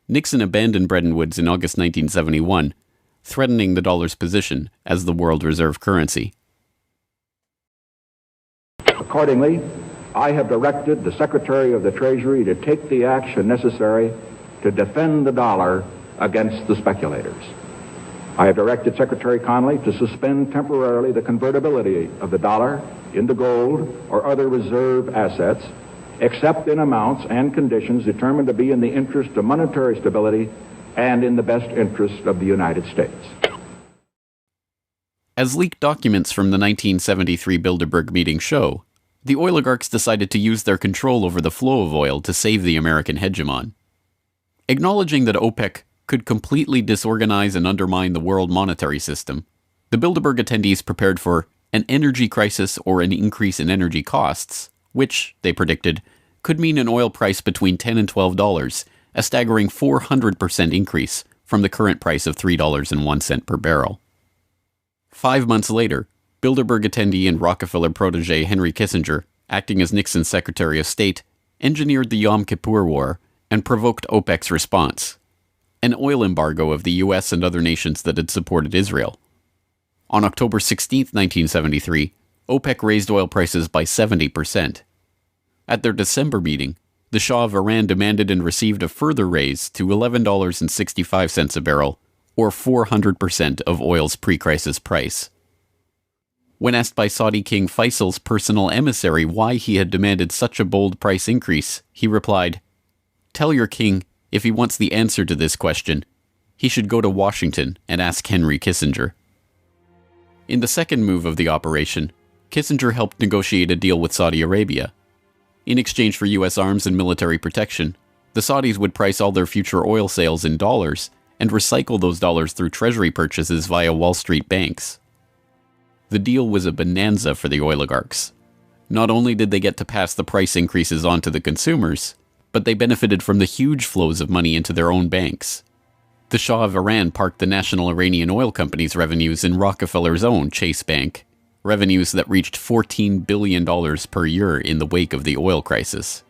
Nixon abandoned Bretton Woods in August 1971, threatening the dollar's position as the world reserve currency. Accordingly, I have directed the Secretary of the Treasury to take the action necessary to defend the dollar against the speculators. I have directed Secretary Connally to suspend temporarily the convertibility of the dollar into gold or other reserve assets, except in amounts and conditions determined to be in the interest of monetary stability and in the best interest of the United States. As leaked documents from the 1973 Bilderberg meeting show, the oligarchs decided to use their control over the flow of oil to save the American hegemon. Acknowledging that OPEC could completely disorganize and undermine the world monetary system, the Bilderberg attendees prepared for an energy crisis or an increase in energy costs, which, they predicted, could mean an oil price between $10 and $12, a staggering 400% increase from the current price of $3.01 per barrel. 5 months later, Bilderberg attendee and Rockefeller protege Henry Kissinger, acting as Nixon's Secretary of State, engineered the Yom Kippur War and provoked OPEC's response, an oil embargo of the US and other nations that had supported Israel. On October 16, 1973, OPEC raised oil prices by 70%. At their December meeting, the Shah of Iran demanded and received a further raise to $11.65 a barrel, or 400% of oil's pre-crisis price. When asked by Saudi King Faisal's personal emissary why he had demanded such a bold price increase, he replied, "Tell your king, if he wants the answer to this question, he should go to Washington and ask Henry Kissinger." In the second move of the operation, Kissinger helped negotiate a deal with Saudi Arabia. In exchange for US arms and military protection, the Saudis would price all their future oil sales in dollars and recycle those dollars through treasury purchases via Wall Street banks. The deal was a bonanza for the oligarchs. Not only did they get to pass the price increases on to the consumers, but they benefited from the huge flows of money into their own banks. The Shah of Iran parked the National Iranian Oil Company's revenues in Rockefeller's own Chase Bank, revenues that reached $14 billion per year in the wake of the oil crisis.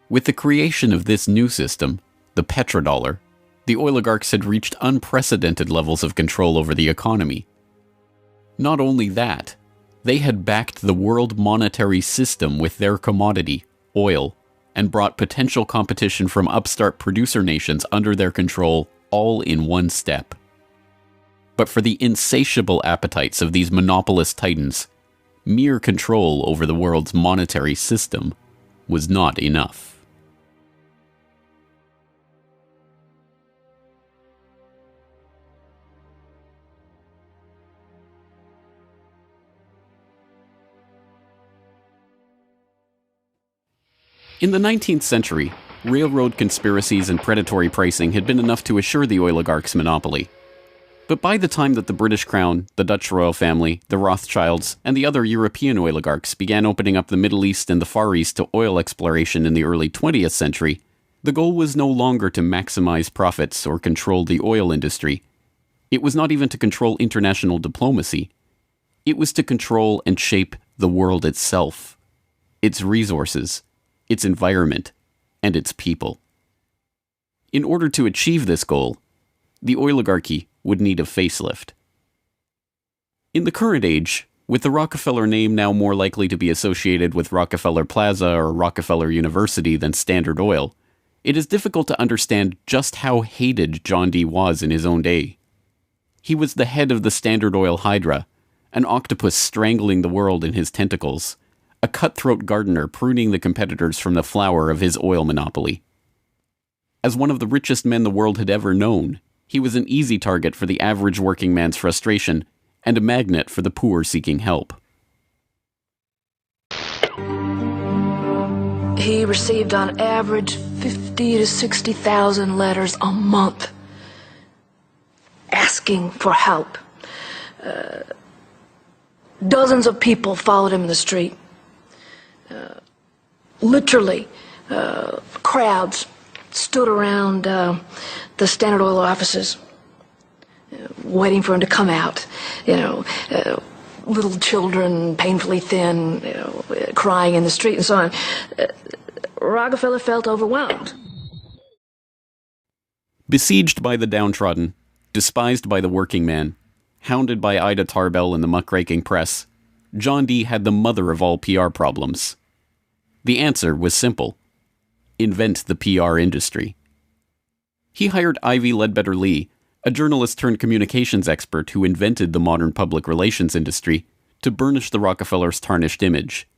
With the creation of this new system, the petrodollar, the oligarchs had reached unprecedented levels of control over the economy. Not only that, they had backed the world monetary system with their commodity, oil, and brought potential competition from upstart producer nations under their control all in one step. But for the insatiable appetites of these monopolist titans, mere control over the world's monetary system was not enough. In the 19th century, railroad conspiracies and predatory pricing had been enough to assure the oligarchs' monopoly. But by the time that the British Crown, the Dutch royal family, the Rothschilds, and the other European oligarchs began opening up the Middle East and the Far East to oil exploration in the early 20th century, the goal was no longer to maximize profits or control the oil industry. It was not even to control international diplomacy. It was to control and shape the world itself, its resources, its environment, and its people. In order to achieve this goal, the oligarchy would need a facelift. In the current age, with the Rockefeller name now more likely to be associated with Rockefeller Plaza or Rockefeller University than Standard Oil, it is difficult to understand just how hated John D. was in his own day. He was the head of the Standard Oil Hydra, an octopus strangling the world in his tentacles, a cutthroat gardener pruning the competitors from the flower of his oil monopoly. As one of the richest men the world had ever known, he was an easy target for the average working man's frustration and a magnet for the poor seeking help. He received on average 50 to 60,000 letters a month asking for help. Dozens of people followed him in the street. Literally, crowds stood around the Standard Oil offices, waiting for him to come out. Little children, painfully thin, crying in the street and so on. Rockefeller felt overwhelmed. Besieged by the downtrodden, despised by the working man, hounded by Ida Tarbell and the muckraking press, John D. had the mother of all PR problems. The answer was simple: invent the PR industry. He hired Ivy Ledbetter Lee, a journalist turned communications expert who invented the modern public relations industry, to burnish the Rockefellers' tarnished image.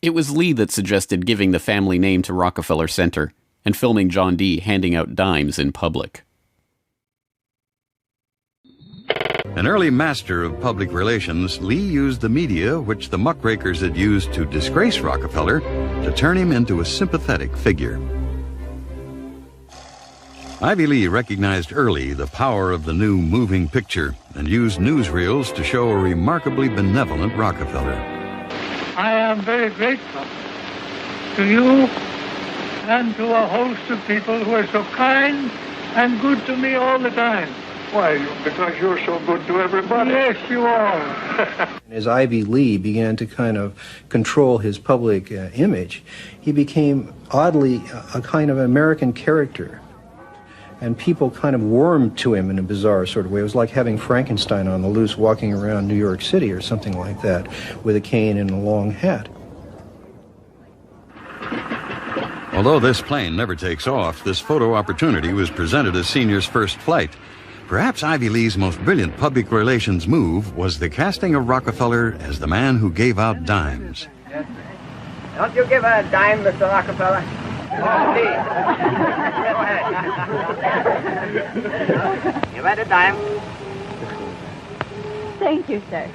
It was Lee that suggested giving the family name to Rockefeller Center and filming John D. handing out dimes in public. An early master of public relations, Lee used the media which the muckrakers had used to disgrace Rockefeller to turn him into a sympathetic figure. Ivy Lee recognized early the power of the new moving picture and used newsreels to show a remarkably benevolent Rockefeller. I am very grateful to you and to a host of people who are so kind and good to me all the time. Why, because you're so good to everybody. Yes, you are. As Ivy Lee began to kind of control his public image, he became oddly a kind of American character. And people kind of warmed to him in a bizarre sort of way. It was like having Frankenstein on the loose walking around New York City or something like that, with a cane and a long hat. Although this plane never takes off, this photo opportunity was presented as Senior's first flight. Perhaps Ivy Lee's most brilliant public relations move was the casting of Rockefeller as the man who gave out dimes. Don't you give a dime, Mr. Rockefeller? Oh, please. Go ahead. You read a dime? Thank you, sir.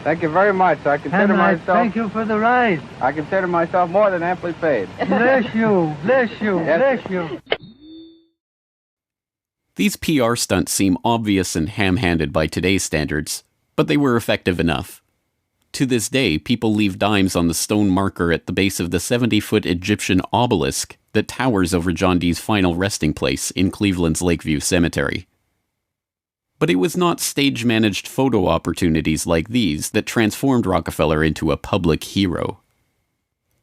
Thank you very much. I consider myself... Thank you for the ride. I consider myself more than amply paid. Bless you, bless you, Yes. bless you. These PR stunts seem obvious and ham-handed by today's standards, But they were effective enough. To this day, people leave dimes on the stone marker at the base of the 70-foot Egyptian obelisk that towers over John Dee's final resting place in Cleveland's Lakeview Cemetery. But it was not stage-managed photo opportunities like these that transformed Rockefeller into a public hero.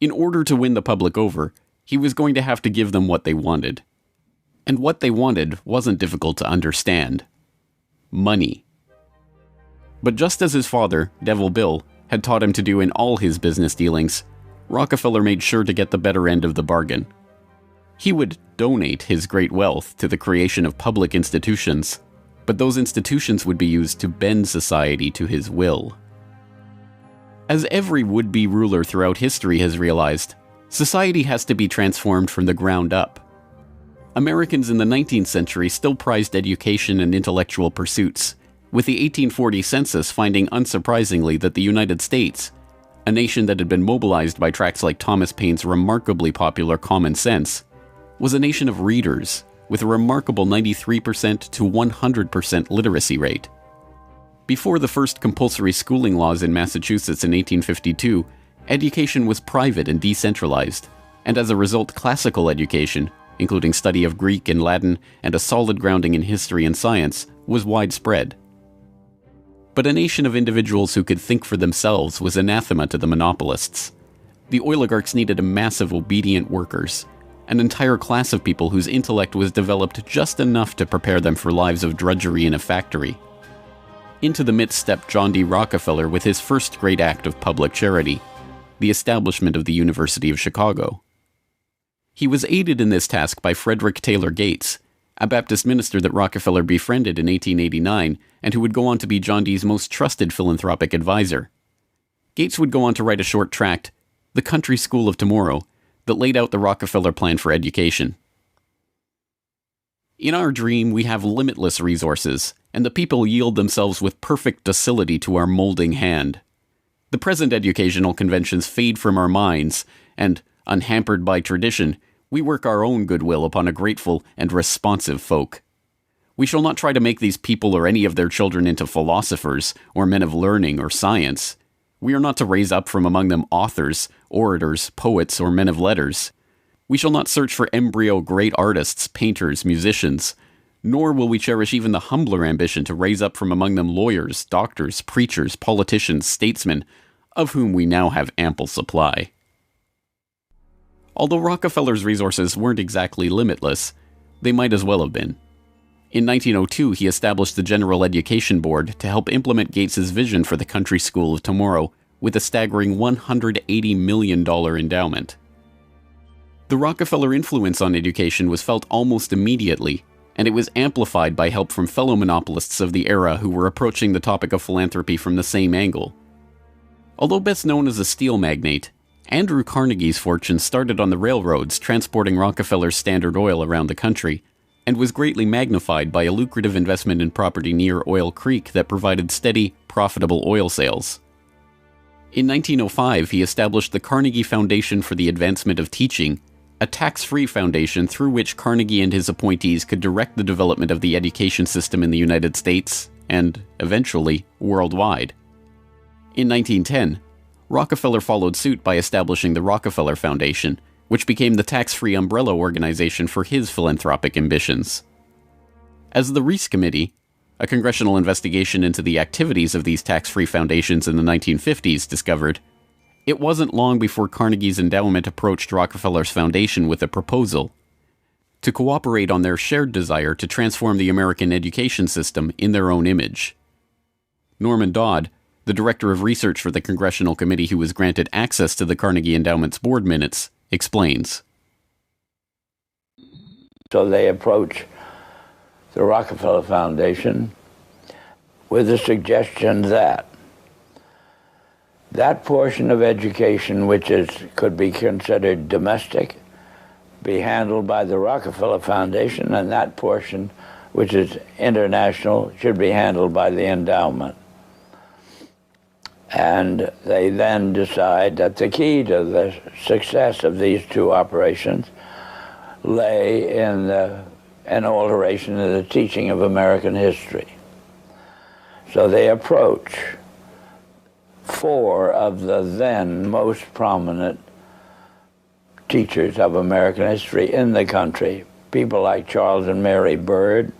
In order to win the public over, he was going to have to give them what they wanted. And what they wanted wasn't difficult to understand. Money. But just as his father, Devil Bill, had taught him to do in all his business dealings, Rockefeller made sure to get the better end of the bargain. He would donate his great wealth to the creation of public institutions, but those institutions would be used to bend society to his will. As every would-be ruler throughout history has realized, society has to be transformed from the ground up. Americans in the 19th century still prized education and intellectual pursuits, with the 1840 census finding unsurprisingly that the United States, a nation that had been mobilized by tracts like Thomas Paine's remarkably popular Common Sense, was a nation of readers with a remarkable 93% to 100% literacy rate. Before the first compulsory schooling laws in Massachusetts in 1852, education was private and decentralized, and as a result classical education, including study of Greek and Latin and a solid grounding in history and science, was widespread. But a nation of individuals who could think for themselves was anathema to the monopolists. The oligarchs needed a mass of obedient workers, an entire class of people whose intellect was developed just enough to prepare them for lives of drudgery in a factory. Into the midst stepped John D. Rockefeller with his first great act of public charity, the establishment of the University of Chicago. He was aided in this task by Frederick Taylor Gates, a Baptist minister that Rockefeller befriended in 1889 and who would go on to be John Dee's most trusted philanthropic advisor. Gates would go on to write a short tract, The Country School of Tomorrow, that laid out the Rockefeller plan for education. In our dream, we have limitless resources, and the people yield themselves with perfect docility to our molding hand. The present educational conventions fade from our minds, and, unhampered by tradition, we work our own goodwill upon a grateful and responsive folk. We shall not try to make these people or any of their children into philosophers, or men of learning or science. We are not to raise up from among them authors, orators, poets, or men of letters. We shall not search for embryo great artists, painters, musicians, nor will we cherish even the humbler ambition to raise up from among them lawyers, doctors, preachers, politicians, statesmen, of whom we now have ample supply. Although Rockefeller's resources weren't exactly limitless, they might as well have been. In 1902, he established the General Education Board to help implement Gates's vision for the Country School of Tomorrow with a staggering $180 million endowment. The Rockefeller influence on education was felt almost immediately, and it was amplified by help from fellow monopolists of the era who were approaching the topic of philanthropy from the same angle. Although best known as a steel magnate, Andrew Carnegie's fortune started on the railroads transporting Rockefeller's Standard Oil around the country, and was greatly magnified by a lucrative investment in property near Oil Creek that provided steady, profitable oil sales. In 1905, he established the Carnegie Foundation for the Advancement of Teaching, a tax-free foundation through which Carnegie and his appointees could direct the development of the education system in the United States, and, eventually, worldwide. In 1910, Rockefeller followed suit by establishing the Rockefeller Foundation, which became the tax-free umbrella organization for his philanthropic ambitions. As the Reese Committee, a congressional investigation into the activities of these tax-free foundations in the 1950s, discovered, it wasn't long before Carnegie's endowment approached Rockefeller's foundation with a proposal to cooperate on their shared desire to transform the American education system in their own image. Norman Dodd, the director of research for the congressional committee who was granted access to the Carnegie Endowment's board minutes, explains. So they approach the Rockefeller Foundation with the suggestion that that portion of education which could be considered domestic be handled by the Rockefeller Foundation, and that portion which is international should be handled by the endowment. And they then decide that the key to the success of these two operations lay in an alteration of the teaching of American history. So they approach 4 of the then most prominent teachers of American history in the country, people like Charles and Mary Bird,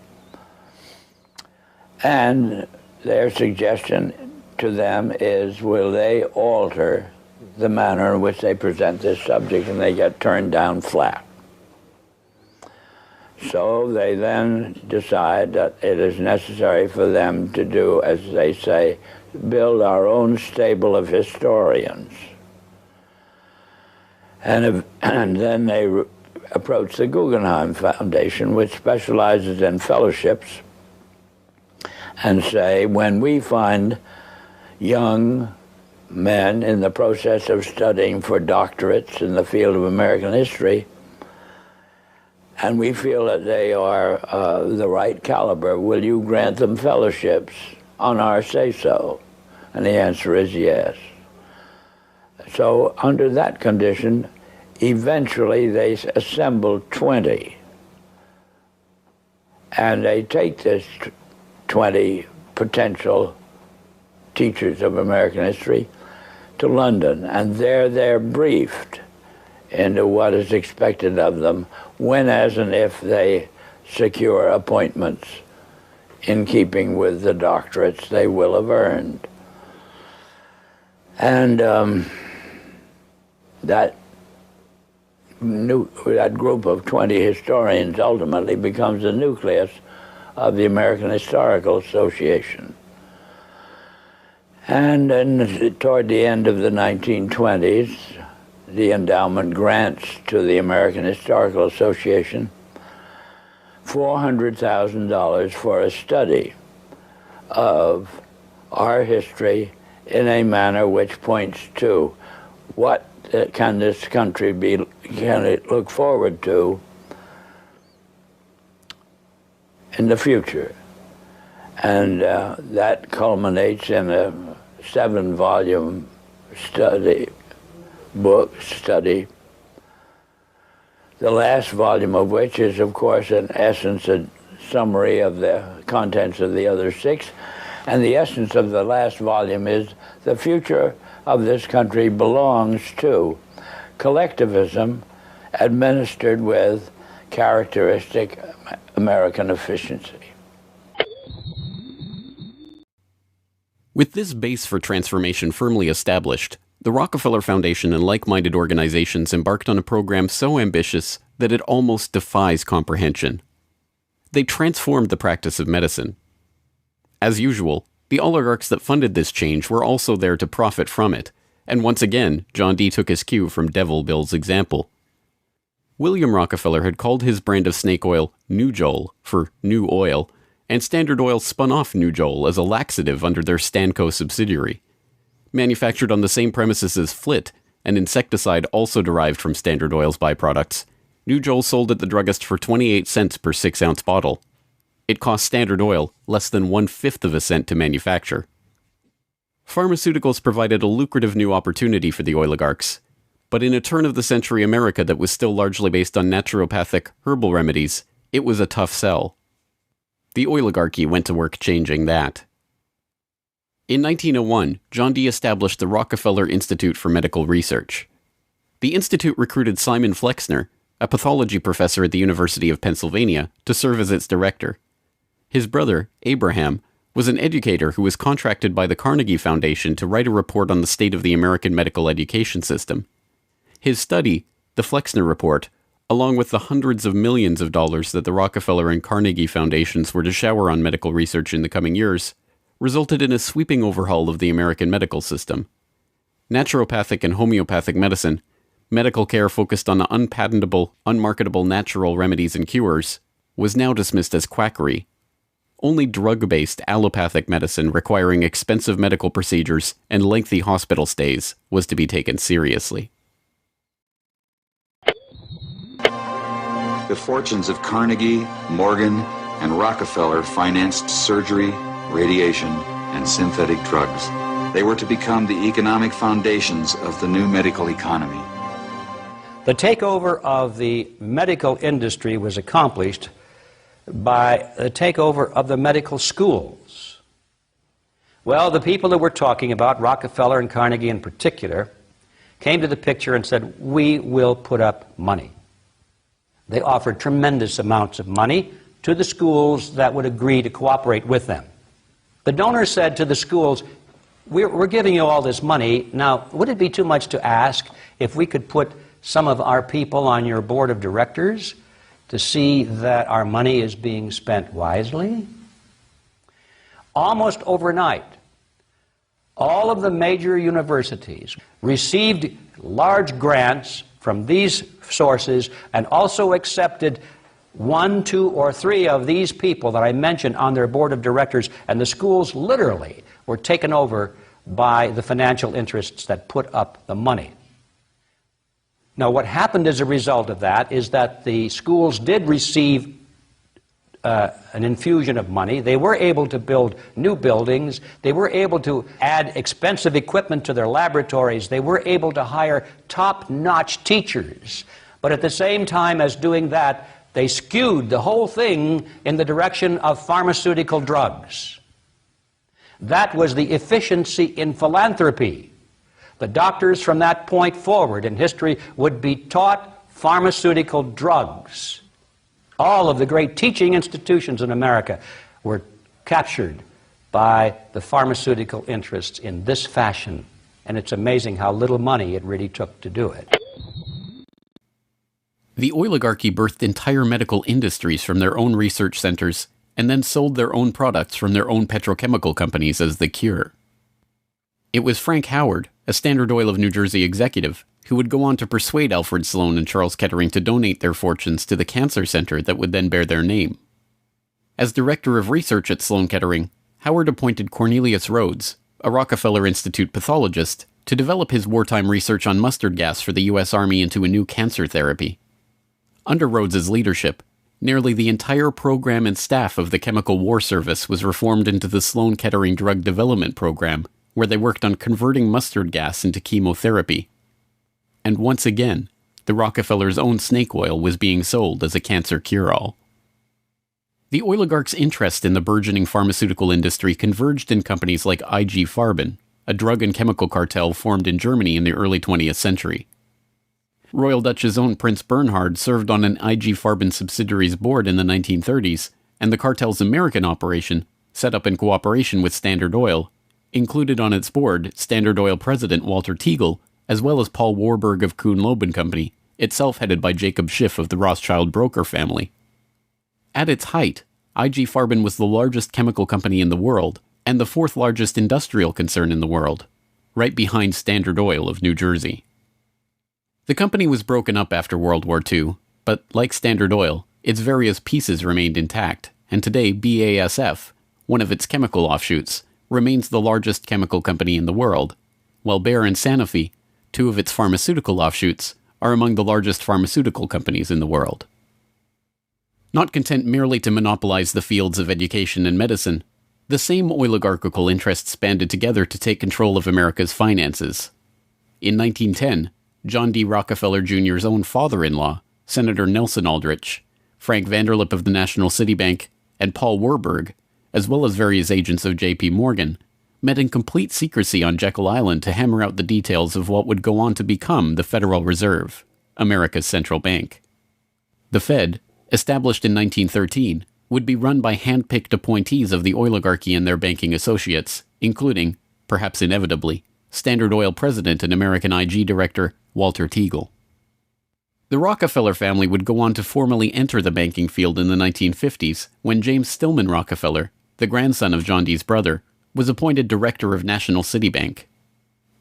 and their suggestion to them is, will they alter the manner in which they present this subject, and they get turned down flat. So they then decide that it is necessary for them to do, as they say, build our own stable of historians. And then they approach the Guggenheim Foundation, which specializes in fellowships, and say, when we find young men in the process of studying for doctorates in the field of American history, and we feel that they are the right caliber, will you grant them fellowships on our say-so? And the answer is yes. So under that condition, eventually they assemble 20. And they take this 20 potential teachers of American history to London, and there they're briefed into what is expected of them when, as and if they secure appointments in keeping with the doctorates they will have earned. And that group of 20 historians ultimately becomes the nucleus of the American Historical Association. And then toward the end of the 1920s, the endowment grants to the American Historical Association $400,000 for a study of our history in a manner which points to what can this country can it look forward to in the future. And that culminates in a 7-volume study, the last volume of which is, of course, in essence a summary of the contents of the other 6. And the essence of the last volume is the future of this country belongs to collectivism administered with characteristic American efficiency. With this base for transformation firmly established, the Rockefeller Foundation and like-minded organizations embarked on a program so ambitious that it almost defies comprehension. They transformed the practice of medicine. As usual, the oligarchs that funded this change were also there to profit from it, and once again, John D. took his cue from Devil Bill's example. William Rockefeller had called his brand of snake oil Nujol for New Oil, and Standard Oil spun off Nujol as a laxative under their Stanco subsidiary. Manufactured on the same premises as Flit, an insecticide also derived from Standard Oil's byproducts, Nujol sold at the druggist for 28 cents per 6-ounce bottle. It cost Standard Oil less than 1/5 of a cent to manufacture. Pharmaceuticals provided a lucrative new opportunity for the oligarchs, but in a turn-of-the-century America that was still largely based on naturopathic, herbal remedies, it was a tough sell. The oligarchy went to work changing that. In 1901, John D. established the Rockefeller Institute for Medical Research. The institute recruited Simon Flexner, a pathology professor at the University of Pennsylvania, to serve as its director. His brother, Abraham, was an educator who was contracted by the Carnegie Foundation to write a report on the state of the American medical education system. His study, the Flexner Report, along with the hundreds of millions of dollars that the Rockefeller and Carnegie Foundations were to shower on medical research in the coming years, resulted in a sweeping overhaul of the American medical system. Naturopathic and homeopathic medicine, medical care focused on unpatentable, unmarketable natural remedies and cures, was now dismissed as quackery. Only drug-based allopathic medicine requiring expensive medical procedures and lengthy hospital stays was to be taken seriously. The fortunes of Carnegie, Morgan, and Rockefeller financed surgery, radiation, and synthetic drugs. They were to become the economic foundations of the new medical economy. The takeover of the medical industry was accomplished by the takeover of the medical schools. Well, the people that we're talking about, Rockefeller and Carnegie in particular, came to the picture and said, we will put up money. They offered tremendous amounts of money to the schools that would agree to cooperate with them. The donors said to the schools, we're giving you all this money. Now, would it be too much to ask if we could put some of our people on your board of directors to see that our money is being spent wisely? Almost overnight, all of the major universities received large grants from these sources and also accepted 1, 2, or 3 of these people that I mentioned on their board of directors, and the schools literally were taken over by the financial interests that put up the money. Now, what happened as a result of that is that the schools did receive an infusion of money. They were able to build new buildings. They were able to add expensive equipment to their laboratories. They were able to hire top-notch teachers. But at the same time as doing that, they skewed the whole thing in the direction of pharmaceutical drugs. That was the efficiency in philanthropy. The doctors from that point forward in history would be taught pharmaceutical drugs. All of the great teaching institutions in America were captured by the pharmaceutical interests in this fashion. And it's amazing how little money it really took to do it. The oligarchy birthed entire medical industries from their own research centers and then sold their own products from their own petrochemical companies as the cure. It was Frank Howard, a Standard Oil of New Jersey executive, who would go on to persuade Alfred Sloan and Charles Kettering to donate their fortunes to the cancer center that would then bear their name. As director of research at Sloan Kettering, Howard appointed Cornelius Rhodes, a Rockefeller Institute pathologist, to develop his wartime research on mustard gas for the U.S. Army into a new cancer therapy. Under Rhodes's leadership, nearly the entire program and staff of the Chemical War Service was reformed into the Sloan Kettering Drug Development Program, where they worked on converting mustard gas into chemotherapy. And once again, the Rockefellers' own snake oil was being sold as a cancer cure-all. The oligarchs' interest in the burgeoning pharmaceutical industry converged in companies like IG Farben, a drug and chemical cartel formed in Germany in the early 20th century. Royal Dutch's own Prince Bernhard served on an IG Farben subsidiary's board in the 1930s, and the cartel's American operation, set up in cooperation with Standard Oil, included on its board Standard Oil president Walter Teagle, as well as Paul Warburg of Kuhn-Loeb and Company, itself headed by Jacob Schiff of the Rothschild broker family. At its height, IG Farben was the largest chemical company in the world, and the 4th largest industrial concern in the world, right behind Standard Oil of New Jersey. The company was broken up after World War II, but like Standard Oil, its various pieces remained intact, and today BASF, one of its chemical offshoots, remains the largest chemical company in the world, while Bayer and Sanofi, 2 of its pharmaceutical offshoots, are among the largest pharmaceutical companies in the world. Not content merely to monopolize the fields of education and medicine, the same oligarchical interests banded together to take control of America's finances. In 1910, John D. Rockefeller Jr.'s own father-in-law, Senator Nelson Aldrich, Frank Vanderlip of the National City Bank, and Paul Warburg, as well as various agents of J.P. Morgan, met in complete secrecy on Jekyll Island to hammer out the details of what would go on to become the Federal Reserve, America's central bank. The Fed, established in 1913, would be run by hand-picked appointees of the oligarchy and their banking associates, including, perhaps inevitably, Standard Oil president and American IG director Walter Teagle. The Rockefeller family would go on to formally enter the banking field in the 1950s when James Stillman Rockefeller, the grandson of John D.'s brother, was appointed director of National City Bank.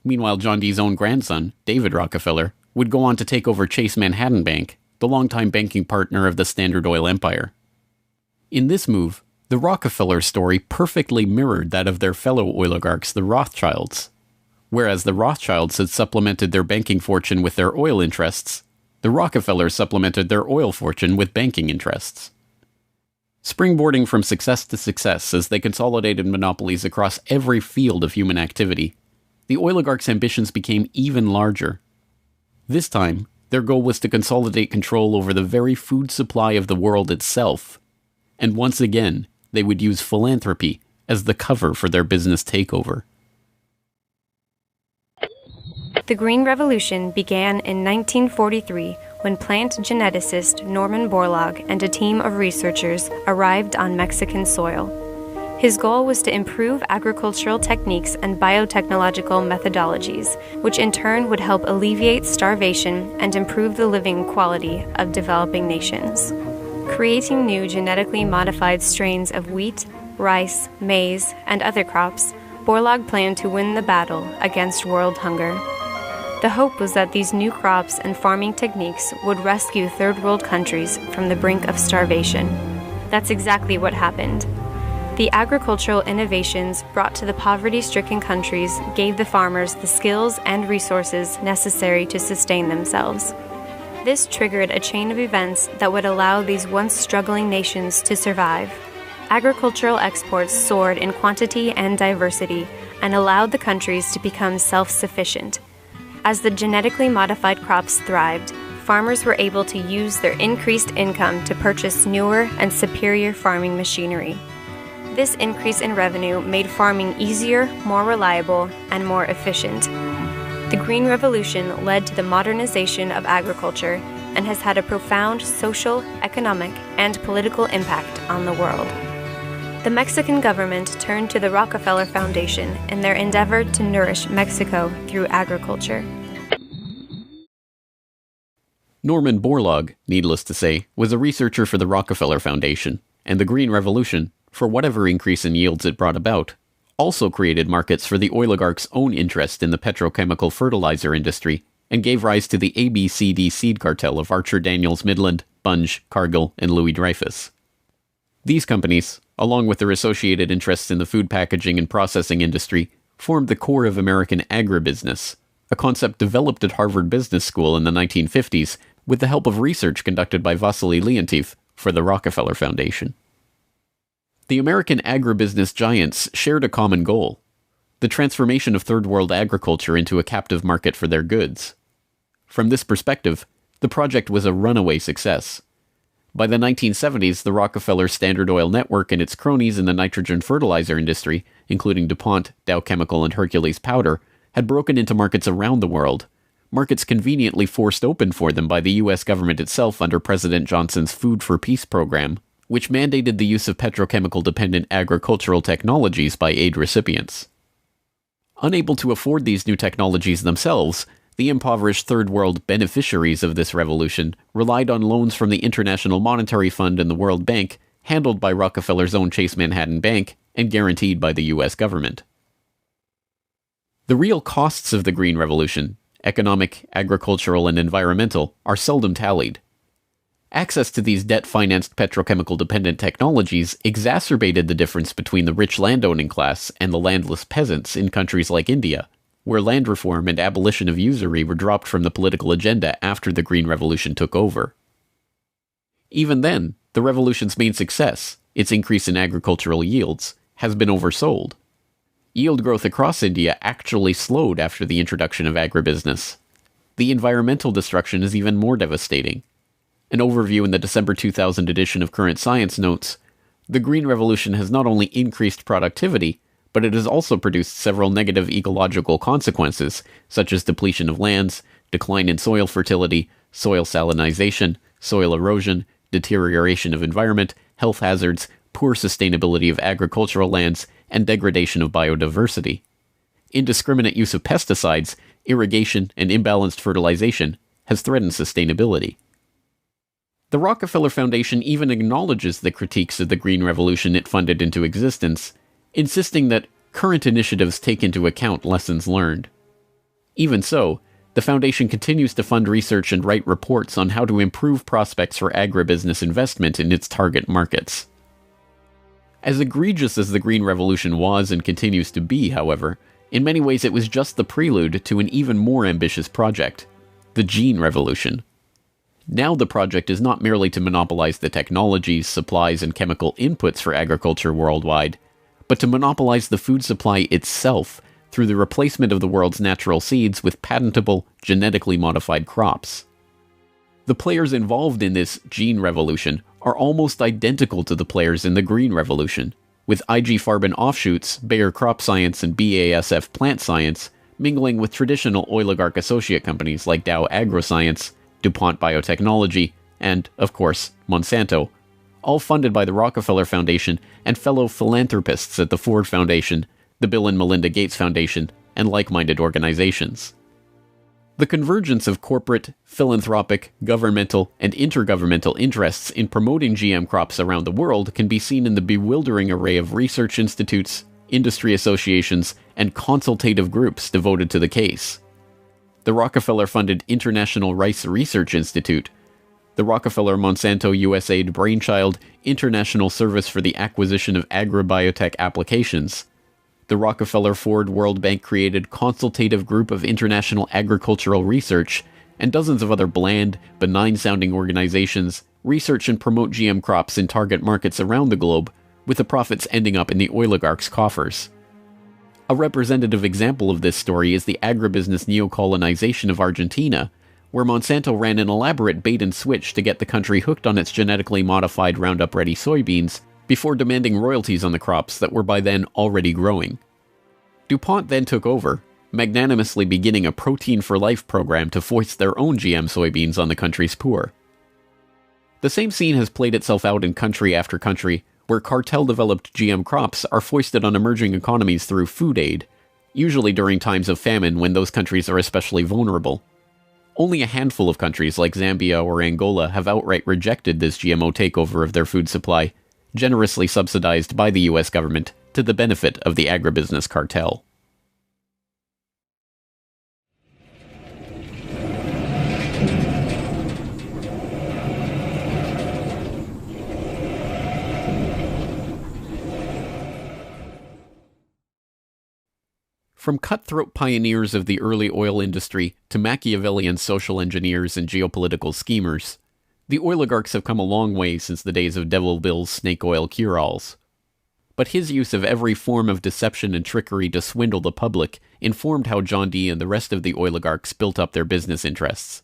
Meanwhile, John D.'s own grandson, David Rockefeller, would go on to take over Chase Manhattan Bank, the longtime banking partner of the Standard Oil empire. In this move, the Rockefeller story perfectly mirrored that of their fellow oligarchs, the Rothschilds. Whereas the Rothschilds had supplemented their banking fortune with their oil interests, the Rockefellers supplemented their oil fortune with banking interests. Springboarding from success to success as they consolidated monopolies across every field of human activity, the oligarchs' ambitions became even larger. This time, their goal was to consolidate control over the very food supply of the world itself. And once again, they would use philanthropy as the cover for their business takeover. The Green Revolution began in 1943 when plant geneticist Norman Borlaug and a team of researchers arrived on Mexican soil. His goal was to improve agricultural techniques and biotechnological methodologies, which in turn would help alleviate starvation and improve the living quality of developing nations. Creating new genetically modified strains of wheat, rice, maize, and other crops, Borlaug planned to win the battle against world hunger. The hope was that these new crops and farming techniques would rescue third world countries from the brink of starvation. That's exactly what happened. The agricultural innovations brought to the poverty-stricken countries gave the farmers the skills and resources necessary to sustain themselves. This triggered a chain of events that would allow these once struggling nations to survive. Agricultural exports soared in quantity and diversity and allowed the countries to become self-sufficient. As the genetically modified crops thrived, farmers were able to use their increased income to purchase newer and superior farming machinery. This increase in revenue made farming easier, more reliable, and more efficient. The Green Revolution led to the modernization of agriculture and has had a profound social, economic, and political impact on the world. The Mexican government turned to the Rockefeller Foundation in their endeavor to nourish Mexico through agriculture. Norman Borlaug, needless to say, was a researcher for the Rockefeller Foundation, and the Green Revolution, for whatever increase in yields it brought about, also created markets for the oligarchs' own interest in the petrochemical fertilizer industry and gave rise to the ABCD seed cartel of Archer Daniels Midland, Bunge, Cargill, and Louis Dreyfus. These companies, along with their associated interests in the food packaging and processing industry, formed the core of American agribusiness, a concept developed at Harvard Business School in the 1950s with the help of research conducted by Vasily Leontief for the Rockefeller Foundation. The American agribusiness giants shared a common goal: the transformation of third world agriculture into a captive market for their goods. From this perspective, the project was a runaway success. By the 1970s, the Rockefeller Standard Oil network and its cronies in the nitrogen fertilizer industry, including DuPont, Dow Chemical, and Hercules Powder, had broken into markets around the world, markets conveniently forced open for them by the U.S. government itself under President Johnson's Food for Peace program, which mandated the use of petrochemical-dependent agricultural technologies by aid recipients. Unable to afford these new technologies themselves, the impoverished Third World beneficiaries of this revolution relied on loans from the International Monetary Fund and the World Bank, handled by Rockefeller's own Chase Manhattan Bank and guaranteed by the U.S. government. The real costs of the Green Revolution, economic, agricultural, and environmental, are seldom tallied. Access to these debt-financed petrochemical-dependent technologies exacerbated the difference between the rich landowning class and the landless peasants in countries like India, where land reform and abolition of usury were dropped from the political agenda after the Green Revolution took over. Even then, the revolution's main success, its increase in agricultural yields, has been oversold. Yield growth across India actually slowed after the introduction of agribusiness. The environmental destruction is even more devastating. An overview in the December 2000 edition of Current Science notes, the Green Revolution has not only increased productivity, but it has also produced several negative ecological consequences, such as depletion of lands, decline in soil fertility, soil salinization, soil erosion, deterioration of environment, health hazards, poor sustainability of agricultural lands, and degradation of biodiversity. Indiscriminate use of pesticides, irrigation, and imbalanced fertilization has threatened sustainability. The Rockefeller Foundation even acknowledges the critiques of the Green Revolution it funded into existence, insisting that current initiatives take into account lessons learned. Even so, the Foundation continues to fund research and write reports on how to improve prospects for agribusiness investment in its target markets. As egregious as the Green Revolution was and continues to be, however, in many ways it was just the prelude to an even more ambitious project, the Gene Revolution. Now the project is not merely to monopolize the technologies, supplies, and chemical inputs for agriculture worldwide, but to monopolize the food supply itself through the replacement of the world's natural seeds with patentable, genetically modified crops. The players involved in this Gene Revolution are almost identical to the players in the Green Revolution, with IG Farben offshoots, Bayer Crop Science and BASF Plant Science, mingling with traditional oligarch associate companies like Dow AgroScience, DuPont Biotechnology, and, of course, Monsanto, all funded by the Rockefeller Foundation and fellow philanthropists at the Ford Foundation, the Bill and Melinda Gates Foundation, and like-minded organizations. The convergence of corporate, philanthropic, governmental, and intergovernmental interests in promoting GM crops around the world can be seen in the bewildering array of research institutes, industry associations, and consultative groups devoted to the case. The Rockefeller-funded International Rice Research Institute, the Rockefeller-Monsanto USAID brainchild International Service for the Acquisition of Agribiotech Applications, the Rockefeller-Ford World Bank-created Consultative Group of International Agricultural Research, and dozens of other bland, benign-sounding organizations research and promote GM crops in target markets around the globe, with the profits ending up in the oligarchs' coffers. A representative example of this story is the agribusiness neocolonization of Argentina, where Monsanto ran an elaborate bait-and-switch to get the country hooked on its genetically modified Roundup-ready soybeans, before demanding royalties on the crops that were by then already growing. DuPont then took over, magnanimously beginning a Protein for Life program to foist their own GM soybeans on the country's poor. The same scene has played itself out in country after country, where cartel-developed GM crops are foisted on emerging economies through food aid, usually during times of famine when those countries are especially vulnerable. Only a handful of countries like Zambia or Angola have outright rejected this GMO takeover of their food supply, generously subsidized by the US government to the benefit of the agribusiness cartel. From cutthroat pioneers of the early oil industry to Machiavellian social engineers and geopolitical schemers, the oligarchs have come a long way since the days of Devil Bill's snake oil cure-alls. But his use of every form of deception and trickery to swindle the public informed how John D. and the rest of the oligarchs built up their business interests.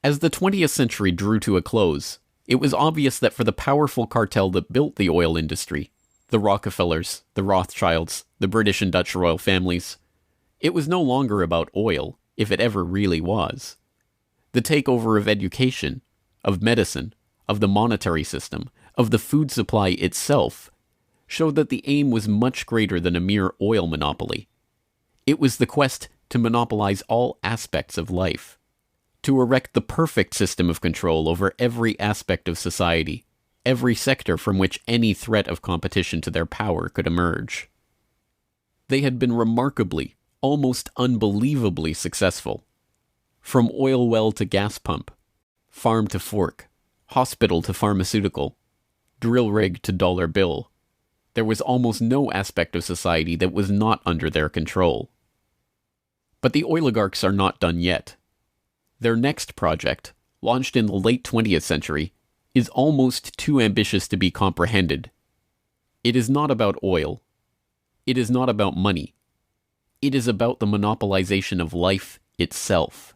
As the 20th century drew to a close, it was obvious that for the powerful cartel that built the oil industry, the Rockefellers, the Rothschilds, the British and Dutch royal families, it was no longer about oil, if it ever really was. The takeover of education, of medicine, of the monetary system, of the food supply itself, showed that the aim was much greater than a mere oil monopoly. It was the quest to monopolize all aspects of life, to erect the perfect system of control over every aspect of society, every sector from which any threat of competition to their power could emerge. They had been remarkably, almost unbelievably successful. From oil well to gas pump, farm to fork, hospital to pharmaceutical, drill rig to dollar bill, there was almost no aspect of society that was not under their control. But the oligarchs are not done yet. Their next project, launched in the late 20th century, is almost too ambitious to be comprehended. It is not about oil. It is not about money. It is about the monopolization of life itself.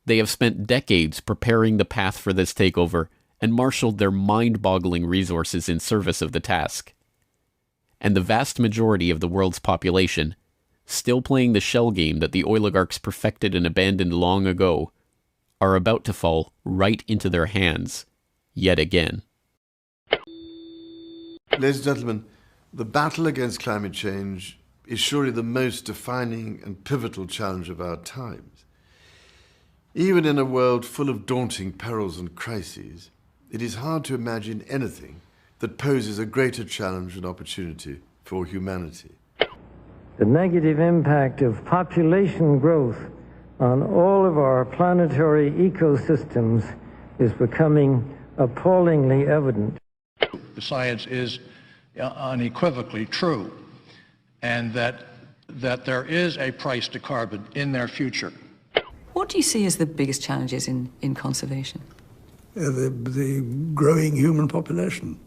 They have spent decades preparing the path for this takeover and marshaled their mind-boggling resources in service of the task. And the vast majority of the world's population, still playing the shell game that the oligarchs perfected and abandoned long ago, are about to fall right into their hands, yet again. Ladies and gentlemen, the battle against climate change is surely the most defining and pivotal challenge of our times. Even in a world full of daunting perils and crises, it is hard to imagine anything that poses a greater challenge and opportunity for humanity. The negative impact of population growth on all of our planetary ecosystems is becoming appallingly evident. The science is unequivocally true, and that there is a price to carbon in their future. What do you see as the biggest challenges in conservation? The growing human population.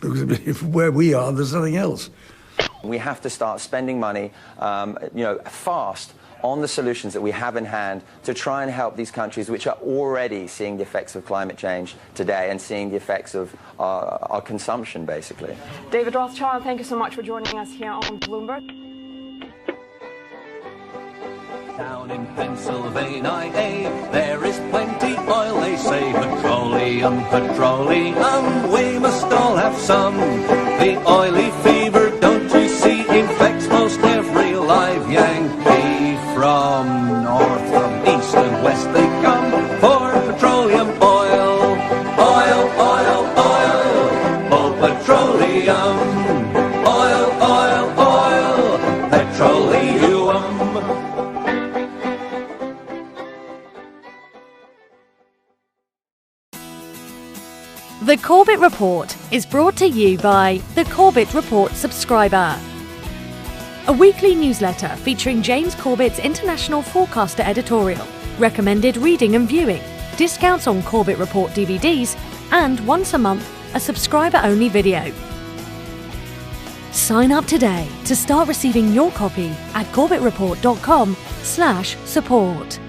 Because where we are, there's nothing else. We have to start spending money, fast on the solutions that we have in hand to try and help these countries which are already seeing the effects of climate change today and seeing the effects of our consumption, basically. David Rothschild, thank you so much for joining us here on Bloomberg. Down in Pennsylvania, there is plenty oil, they say. Petroleum, petroleum, we must all have some. The oily fever, don't you see, infects most every live Yankee. From north, from east and west they come for petroleum oil. Oil, oil, oil, oh petroleum. Oil, oil, oil, petroleum. The Corbett Report is brought to you by the Corbett Report subscriber, a weekly newsletter featuring James Corbett's International Forecaster editorial, recommended reading and viewing, discounts on Corbett Report DVDs, and once a month, a subscriber-only video. Sign up today to start receiving your copy at corbettreport.com/support.